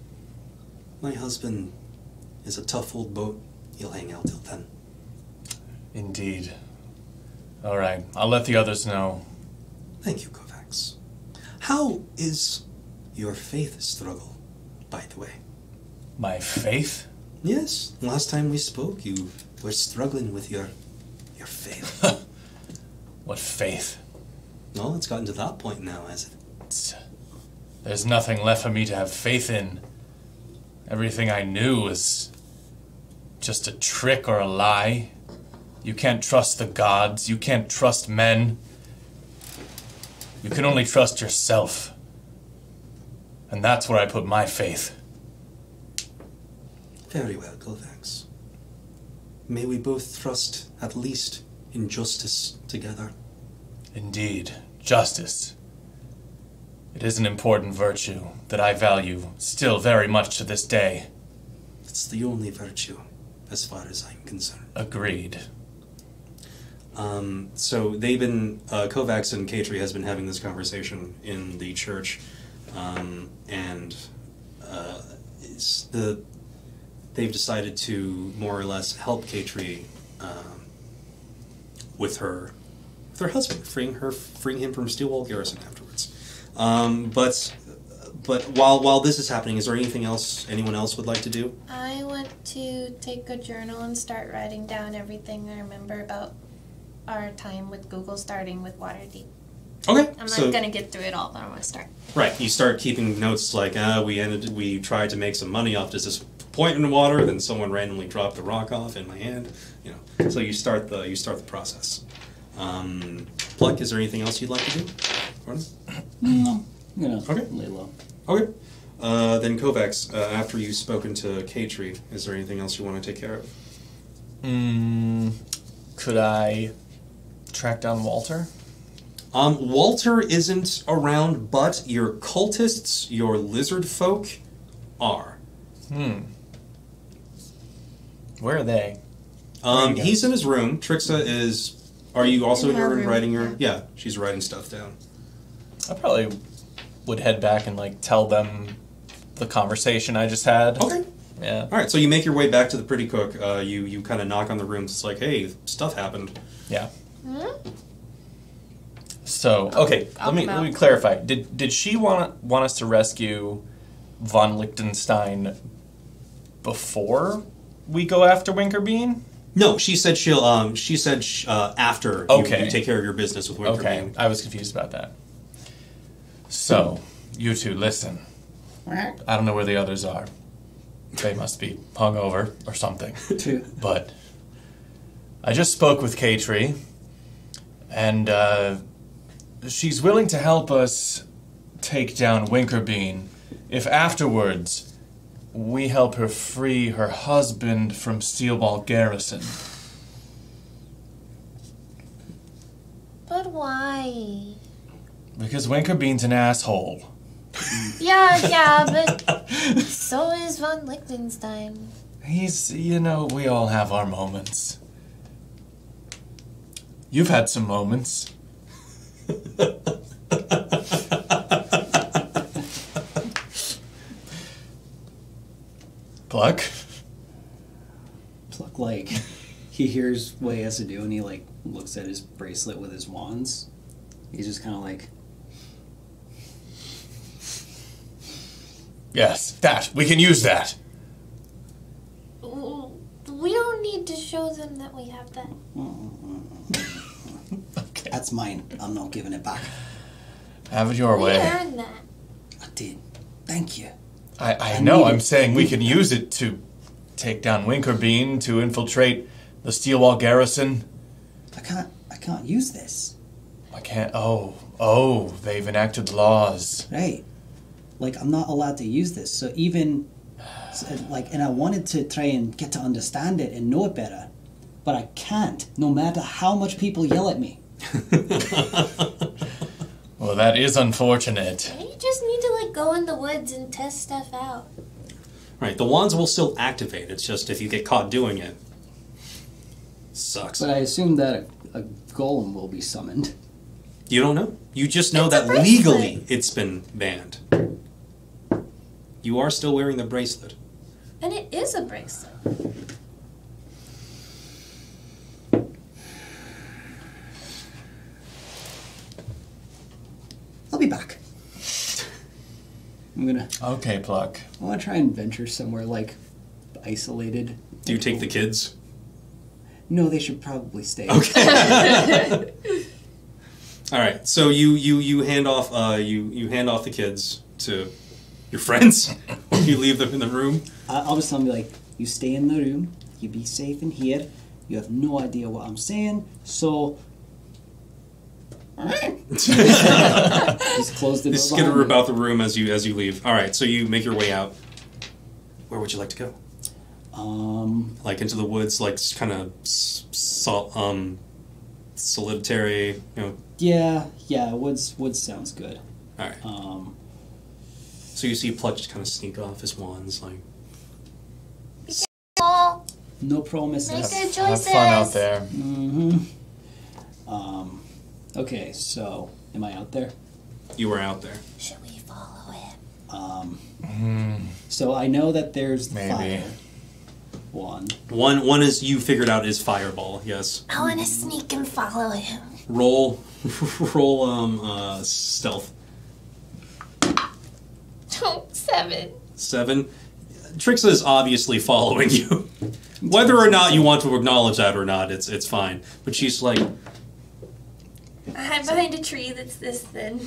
My husband is a tough old boat. He'll hang out till then. Indeed. All right, I'll let the others know. Thank you, Kovacs. How is your faith struggle, by the way? My faith? Yes, last time we spoke, you were struggling with your faith. What faith? No, it's gotten to that point now, has it? There's nothing left for me to have faith in. Everything I knew was just a trick or a lie. You can't trust the gods. You can't trust men. You can only trust yourself. And that's where I put my faith. Very well, Kovacs. May we both trust at least in justice together. Indeed, justice. It is an important virtue that I value still very much to this day. It's the only virtue, as far as I'm concerned. Agreed. So they've been, Kovacs and Katri has been having this conversation in the church, and they've decided to more or less help Katri with her husband, freeing him from Steelwall Garrison afterwards. But while this is happening, is there anything else anyone else would like to do? I want to take a journal and start writing down everything I remember about our time with Google, starting with Waterdeep. Okay. I'm not gonna get through it all, but I want to start. Right. You start keeping notes like, we tried to make some money off this appointment water, then someone randomly dropped the rock off in my hand. You know. So you start the process. Pluck, is there anything else you'd like to do? Gordon? No. You know, Okay. lay low. Okay. Then Kovacs, after you've spoken to Katri, is there anything else you want to take care of? Could I track down Walter? Walter isn't around, but your cultists, your lizard folk, are. Where are they? He's in his room. Trixa is... Are you also in your room room, writing your... Yeah, she's writing stuff down. I probably would head back and like tell them the conversation I just had. Okay. Yeah. All right, so you make your way back to the pretty cook. You kind of knock on the rooms. It's like, hey, stuff happened. Yeah. Hmm? So okay, I'll let come me out. clarify. Did she want us to rescue von Liechtenstein before we go after Winkerbean? No, she said after Okay. you take care of your business with Winkerbean. Okay, I was confused about that. So, you two, listen. I don't know where the others are. They must be hungover or something. Two. But I just spoke with Katri, and she's willing to help us take down Winkerbean if afterwards we help her free her husband from Steelball Garrison. But why? Because Winkerbean's an asshole. Yeah, but so is von Liechtenstein. He's, we all have our moments. You've had some moments. Pluck? Pluck, like, he hears what he has to do and he, like, looks at his bracelet with his wands. He's just kind of like... Yes, that. We can use that. We don't need to show them that we have that. Okay. That's mine. I'm not giving it back. Have it your We way. earned that. I did. Thank you. I know, I'm saying we can use it to take down Winkerbean, to infiltrate the Steelwall Garrison. I can't use this. I can't... Oh, they've enacted laws. Right. Like, I'm not allowed to use this. So even, like, and I wanted to try and get to understand it and know it better. But I can't, no matter how much people yell at me. Well, that is unfortunate. You just need to, like, go in the woods and test stuff out. Right, the wands will still activate. It's just if you get caught doing it, sucks. But I assume that a golem will be summoned. You don't know. You just know It's a that bracelet. legally it's been banned. You are still wearing the bracelet. And it is a bracelet. I'll be back. I'm gonna... Okay, Pluck. I want to try and venture somewhere, like, isolated. Do you take the kids? No, they should probably stay. Okay. All right. So you hand off you hand off the kids to your friends when you leave them in the room. I'll just tell them, like, you stay in the room, you be safe in here, you have no idea what I'm saying, so... Alright. Just close the door. You skitter about the room as you leave. All right, so you make your way out. Where would you like to go? Like into the woods, like kind of solitary, you know. Yeah. Woods sounds good. All right. So you see Pluck just kind of sneak off his wands, like. Oh, No promises. make good Have choices. fun out there. Mm-hmm. Okay, so am I out there? You were out there. Should we follow him? So I know that there's the Maybe. fire one. One is you figured out is fireball. Yes. I want to sneak and follow him. Roll stealth. 7. 7. Trixa is obviously following you. Whether or not you want to acknowledge that or not, it's fine. But she's like, I'm behind a tree that's this thin.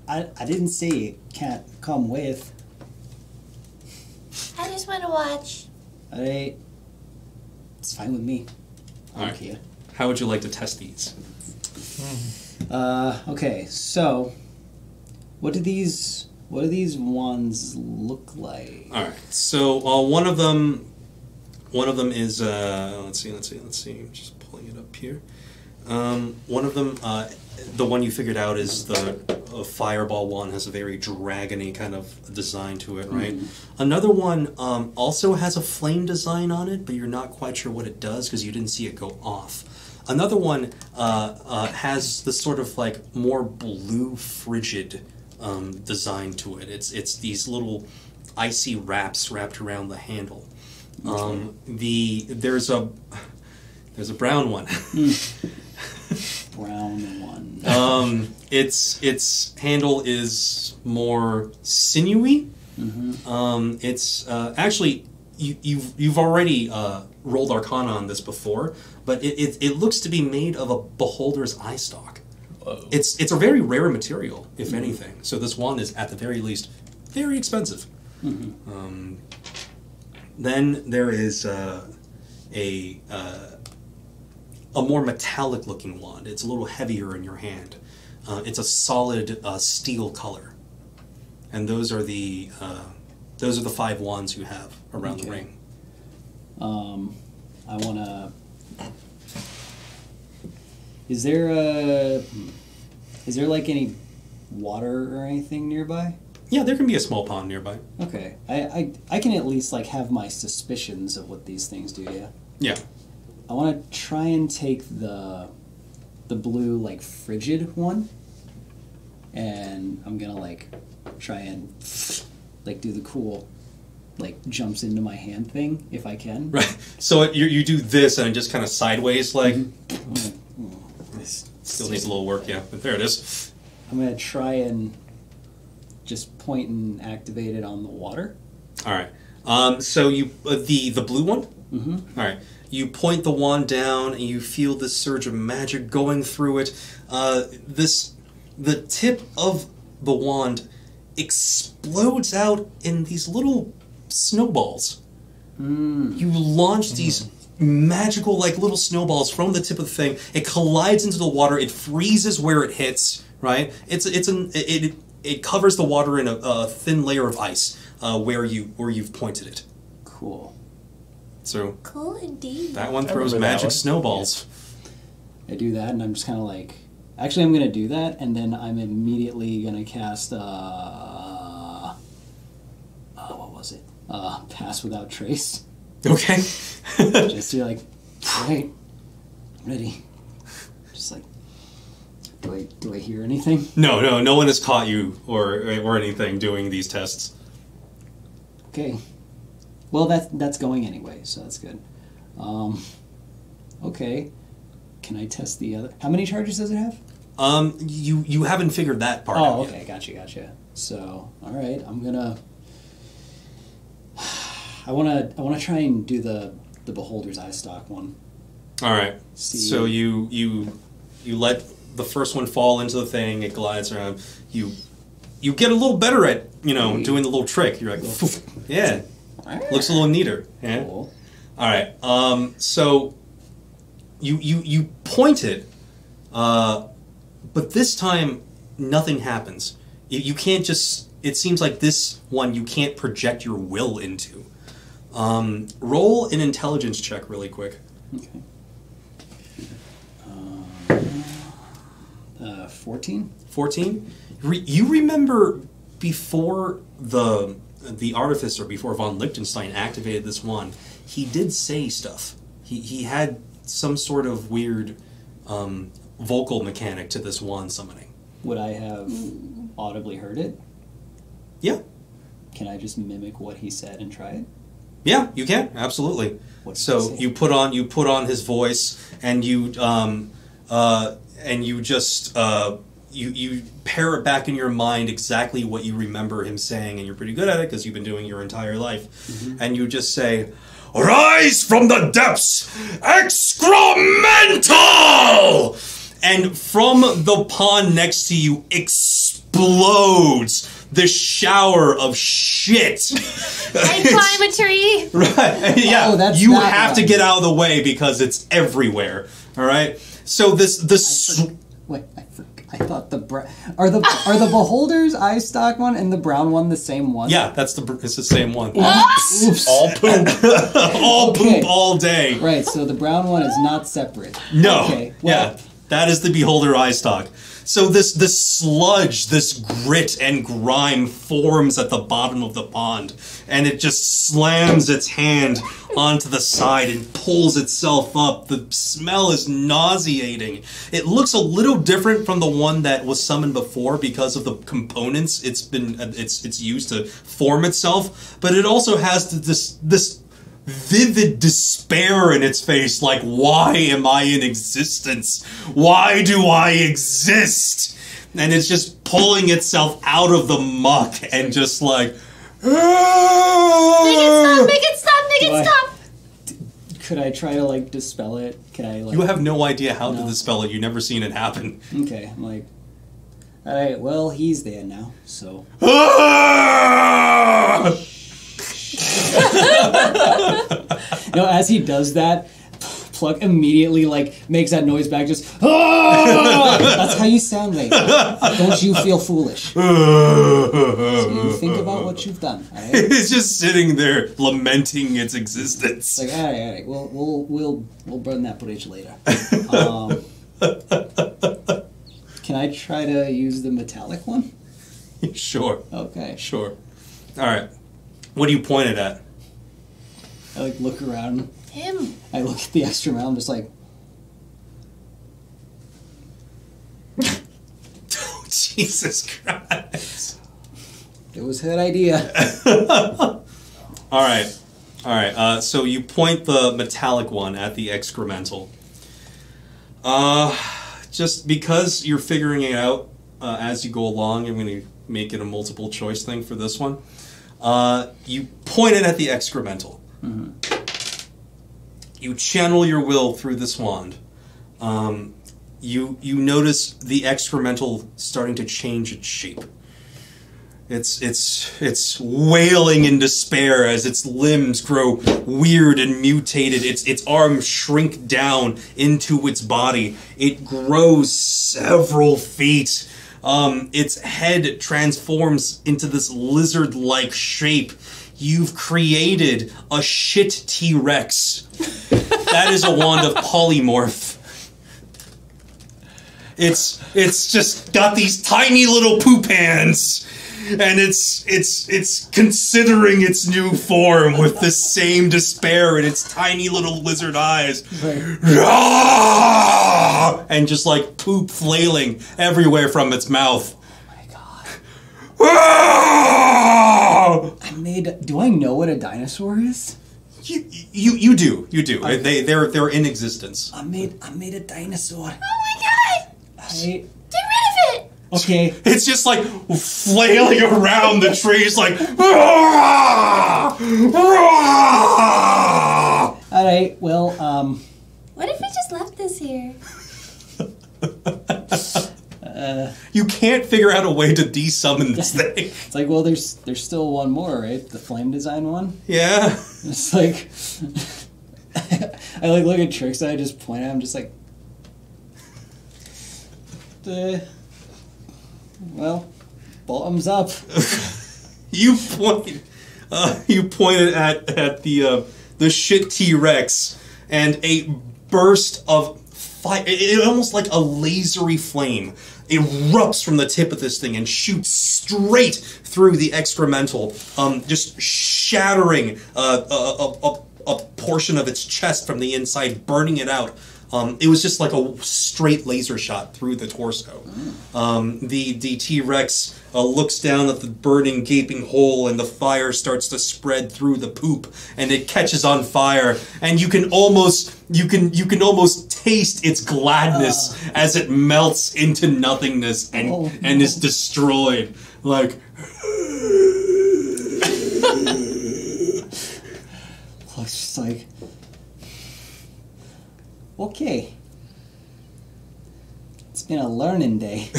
I didn't say you can't come with. I just want to watch. It's fine with me. I don't Alright. care. how would you like to test these? Okay, so what do these wands look like? All right. So one of them is let's see. I'm just pulling it up here. One of them, the one you figured out is the fireball one, has a very dragony kind of design to it, right? Another one also has a flame design on it, but you're not quite sure what it does because you didn't see it go off. Another one has this sort of like more blue frigid design to it. It's these little icy wraps wrapped around the handle. There's a brown one. Brown one. Its handle is more sinewy. It's actually you've already rolled Arcana on this before, but it looks to be made of a beholder's eye stalk. It's a very rare material, if anything. So this one is at the very least very expensive. Then there is a more metallic looking wand. It's a little heavier in your hand. It's a solid steel color, and those are the 5 wands you have around the ring. I wanna. Is there like any water or anything nearby? Yeah, there can be a small pond nearby. Okay, I can at least like have my suspicions of what these things do. Yeah. Yeah. I want to try and take the blue like frigid one, and I'm gonna like try and like do the cool like jumps into my hand thing if I can. Right. So you do this and it just kind of sideways like. Still needs a little work, yeah. But there it is. I'm gonna try and just point and activate it on the water. All right. So you the blue one. All right. You point the wand down and you feel this surge of magic going through it. The tip of the wand explodes out in these little snowballs. You launch these magical like little snowballs from the tip of the thing. It collides into the water. It freezes where it hits. Right. It covers the water in a thin layer of ice where you've pointed it. Cool. So Cool indeed. that one throws remember that magic one. snowballs. I do that, and I'm just kind of like, actually, I'm gonna do that, and then I'm immediately gonna cast what was it? Pass Without Trace. Okay. Just to be like, all right, I'm ready. Just like, do I hear anything? No one has caught you or anything doing these tests. Okay. Well, that's going anyway, so that's good. Okay. Can I test the other? How many charges does it have? You haven't figured that part out Oh, yet. okay, gotcha. So, all right, I'm gonna. I wanna try and do the Beholder's Eye Stalk one. All right. See. So you let the first one fall into the thing. It glides around. You get a little better at doing the little trick. You're like, yeah, looks a little neater. Yeah. Cool. All right. So you point it, but this time nothing happens. You can't just. It seems like this one you can't project your will into. Roll an intelligence check really quick. Okay. 14. 14. You remember before the artificer, before von Lichtenstein activated this wand, he did say stuff. He had some sort of weird vocal mechanic to this wand summoning. Would I have audibly heard it? Yeah. Can I just mimic what he said and try it? Yeah, you can absolutely. So you put on his voice, and you just you pair it back in your mind exactly what you remember him saying, and you're pretty good at it because you've been doing your entire life. And you just say, "Rise from the depths, excremental!" And from the pond next to you explodes the shower of shit. I climb a tree. Right. Yeah. Oh, that's you that have one. to get out of the way because it's everywhere. All right. So Wait, I thought are the beholder's eye stock one and the brown one the same one? yeah, it's the same one. Oops. All poop. All Okay. poop all day. Right, so the brown one is not separate. No. Okay, well, Yeah. That is the beholder eye stock. So this sludge, this grit and grime forms at the bottom of the pond, and it just slams its hand onto the side and pulls itself up. The smell is nauseating. It looks a little different from the one that was summoned before because of the components it's used to form itself, but it also has this vivid despair in its face, like, why am I in existence? Why do I exist? And it's just pulling itself out of the muck and just like, Make it stop, make Do I- it stop. could I try to, like, dispel it? Can I, like... you have no idea how to No. dispel it. You've never seen it happen. Okay, I'm like... Alright, well, he's there now, so... No, as he does that, Pluck immediately, like, makes that noise back, just... That's how you sound, mate. Don't you feel foolish. So you think about what you've done, alright? It's just sitting there lamenting its existence. Like, alright, we'll burn that bridge later. Can I try to use the metallic one? Sure, Okay. sure. All right. What do you point it at? I, like, look around. Him. I look at the extra mount, I'm just like... Oh, Jesus Christ. It was her idea. All right. So you point the metallic one at the excremental. Just because you're figuring it out as you go along, I'm going to make it a multiple choice thing for this one. You point it at the excremental. Mm-hmm. You channel your will through this wand. You notice the excremental starting to change its shape. It's wailing in despair as its limbs grow weird and mutated. Its arms shrink down into its body. It grows several feet. Its head transforms into this lizard-like shape. You've created a shit T-Rex. That is a wand of polymorph. It's just got these tiny little poop hands, and it's considering its new form with the same despair in its tiny little lizard eyes. And just like poop flailing everywhere from its mouth. Do I know what a dinosaur is? You do. They're in existence. I made a dinosaur. Oh my god! I... Get rid of it! Okay. It's just like flailing around the trees like Alright, well, What if we just left this here? you can't figure out a way to de-summon this thing. it's like, well, there's still one more, right? The flame design one? Yeah. It's like... I like look at Trix and I just point at him, just like, well, bottoms up. You pointed at the shit T-Rex, and a burst of fire, it almost like a lasery flame, erupts from the tip of this thing and shoots straight through the excremental, just shattering a portion of its chest from the inside, burning it out. It was just like a straight laser shot through the torso. The T-Rex looks down at the burning, gaping hole, and the fire starts to spread through the poop, and it catches on fire. And you can almost taste its gladness as it melts into nothingness and is destroyed. Like. It's just like, okay. It's been a learning day.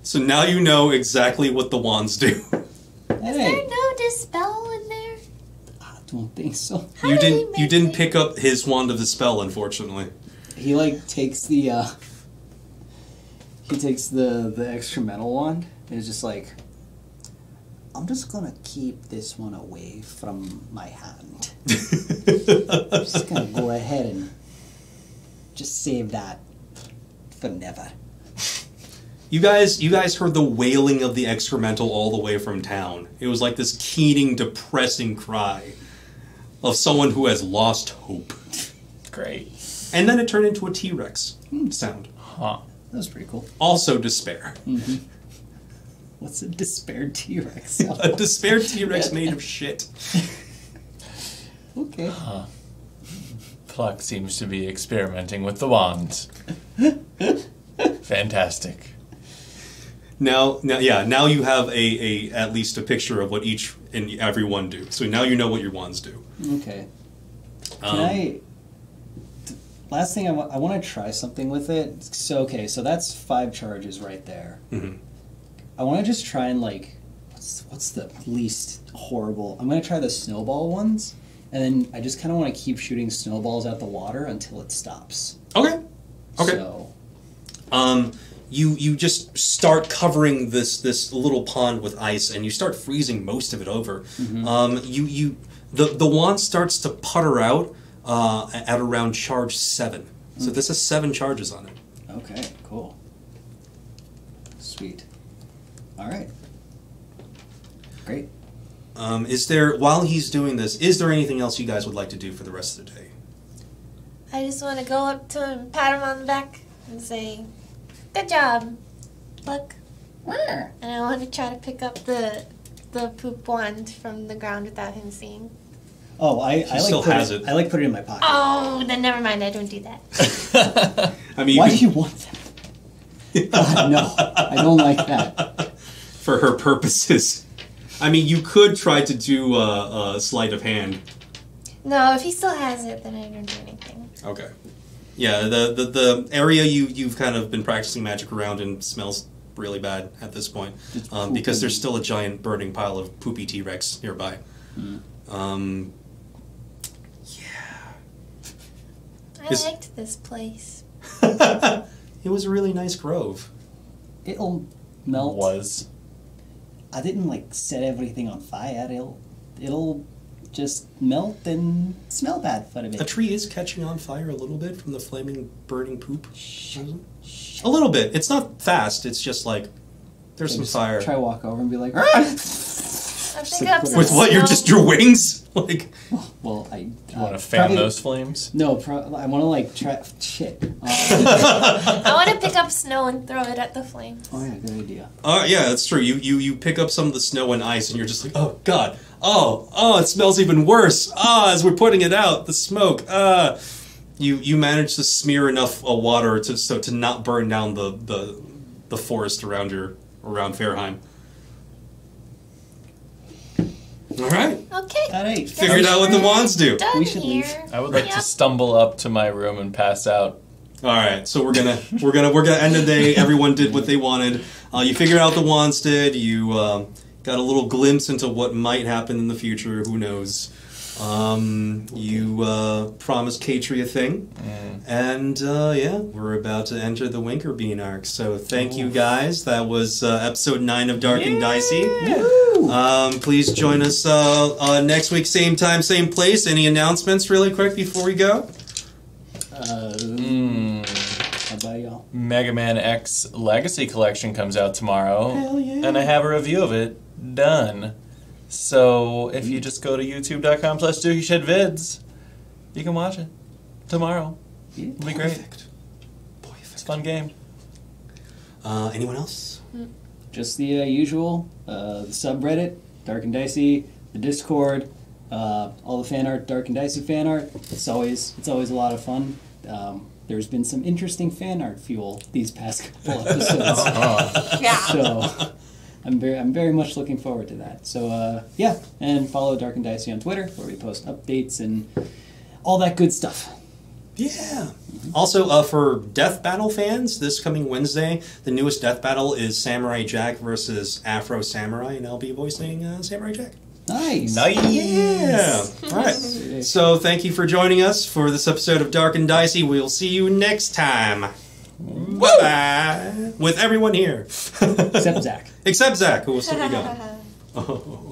So now you know exactly what the wands do. Is there no dispel in there? I don't think so. You didn't pick up his wand of dispel, unfortunately. He like takes the excremental wand and is just like, I'm just gonna keep this one away from my hand. I'm just gonna go ahead and just save that for never. You guys heard the wailing of the excremental all the way from town. It was like this keening, depressing cry of someone who has lost hope. Great. And then it turned into a T-Rex sound. Huh. That was pretty cool. Also despair. Mm-hmm. What's a despaired T-Rex? A despaired T-Rex made of shit. Okay. Huh. Pluck seems to be experimenting with the wands. Fantastic. Now you have a at least a picture of what each and every one do. So now you know what your wands do. Okay. Last thing, I want to try something with it. So that's 5 charges right there. Mm-hmm. I want to just try and like, what's the least horrible? I'm gonna try the snowball ones, and then I just kind of want to keep shooting snowballs at the water until it stops. Okay. So, you just start covering this little pond with ice, and you start freezing most of it over. Mm-hmm. The wand starts to putter out at around charge 7. So this has 7 charges on it. Okay, cool. Sweet. All right. Great. While he's doing this, is there anything else you guys would like to do for the rest of the day? I just want to go up to him, pat him on the back, and say, "Good job, look." And I want to try to pick up the poop wand from the ground without him seeing. Oh, I still has it. I like put it in my pocket. Oh, then never mind. I don't do that. I mean, why do you want that? God, no, I don't like that. For her purposes. I mean, you could try to do a sleight of hand. No, if he still has it, then I don't do anything. Okay. Yeah, the area you've kind of been practicing magic around and smells really bad at this point, because there's still a giant burning pile of poopy T-Rex nearby. Mm. I liked this place. It was a really nice grove. It'll melt. Was. I didn't like set everything on fire. It'll just melt and smell bad for a bit. A tree is catching on fire a little bit from the flaming, burning poop. A little bit. It's not fast. It's just like there's some fire. Try walk over and be like, I pick up some With what? snow. Your wings? Like. well, I You want to fan those flames? No, I want to like try. Shit. I want to pick up snow and throw it at the flames. Oh yeah, good idea. Yeah, that's true. You pick up some of the snow and ice, and you're just like, oh god, oh, it smells even worse. As we're putting it out, the smoke. You manage to smear enough water to not burn down the forest around Fairheim. All right. Okay. All right. Figured out what the wands do. Done We should here. leave. I would like to stumble up to my room and pass out. All right, so we're gonna end the day. Everyone did what they wanted. You figured out the wands did. You got a little glimpse into what might happen in the future. Who knows? You promised Katri a thing, and yeah, we're about to enter the Winker Bean arc. So thank you guys. That was episode 9 of Dark and Dicey. Please join us next week, same time, same place. Any announcements, really quick, before we go? How about y'all? Mega Man X Legacy Collection comes out tomorrow. Hell yeah. And I have a review of it done. So if you just go to youtube.com/DookieShedVids, you can watch it tomorrow. It'll be great. It's a fun game. Anyone else? Just the usual, the subreddit, Dark and Dicey, the Discord, all the fan art, Dark and Dicey fan art. It's always a lot of fun. There's been some interesting fan art fuel these past couple episodes. Yeah. So I'm very much looking forward to that. So yeah, and follow Dark and Dicey on Twitter where we post updates and all that good stuff. Yeah. Also, for Death Battle fans, this coming Wednesday, the newest Death Battle is Samurai Jack versus Afro Samurai, and I'll be voicing Samurai Jack. Nice. Yeah. All right. So thank you for joining us for this episode of Dark and Dicey. We'll see you next time. Bye-bye. With everyone here. Except Zach. Except Zach, who will still be gone.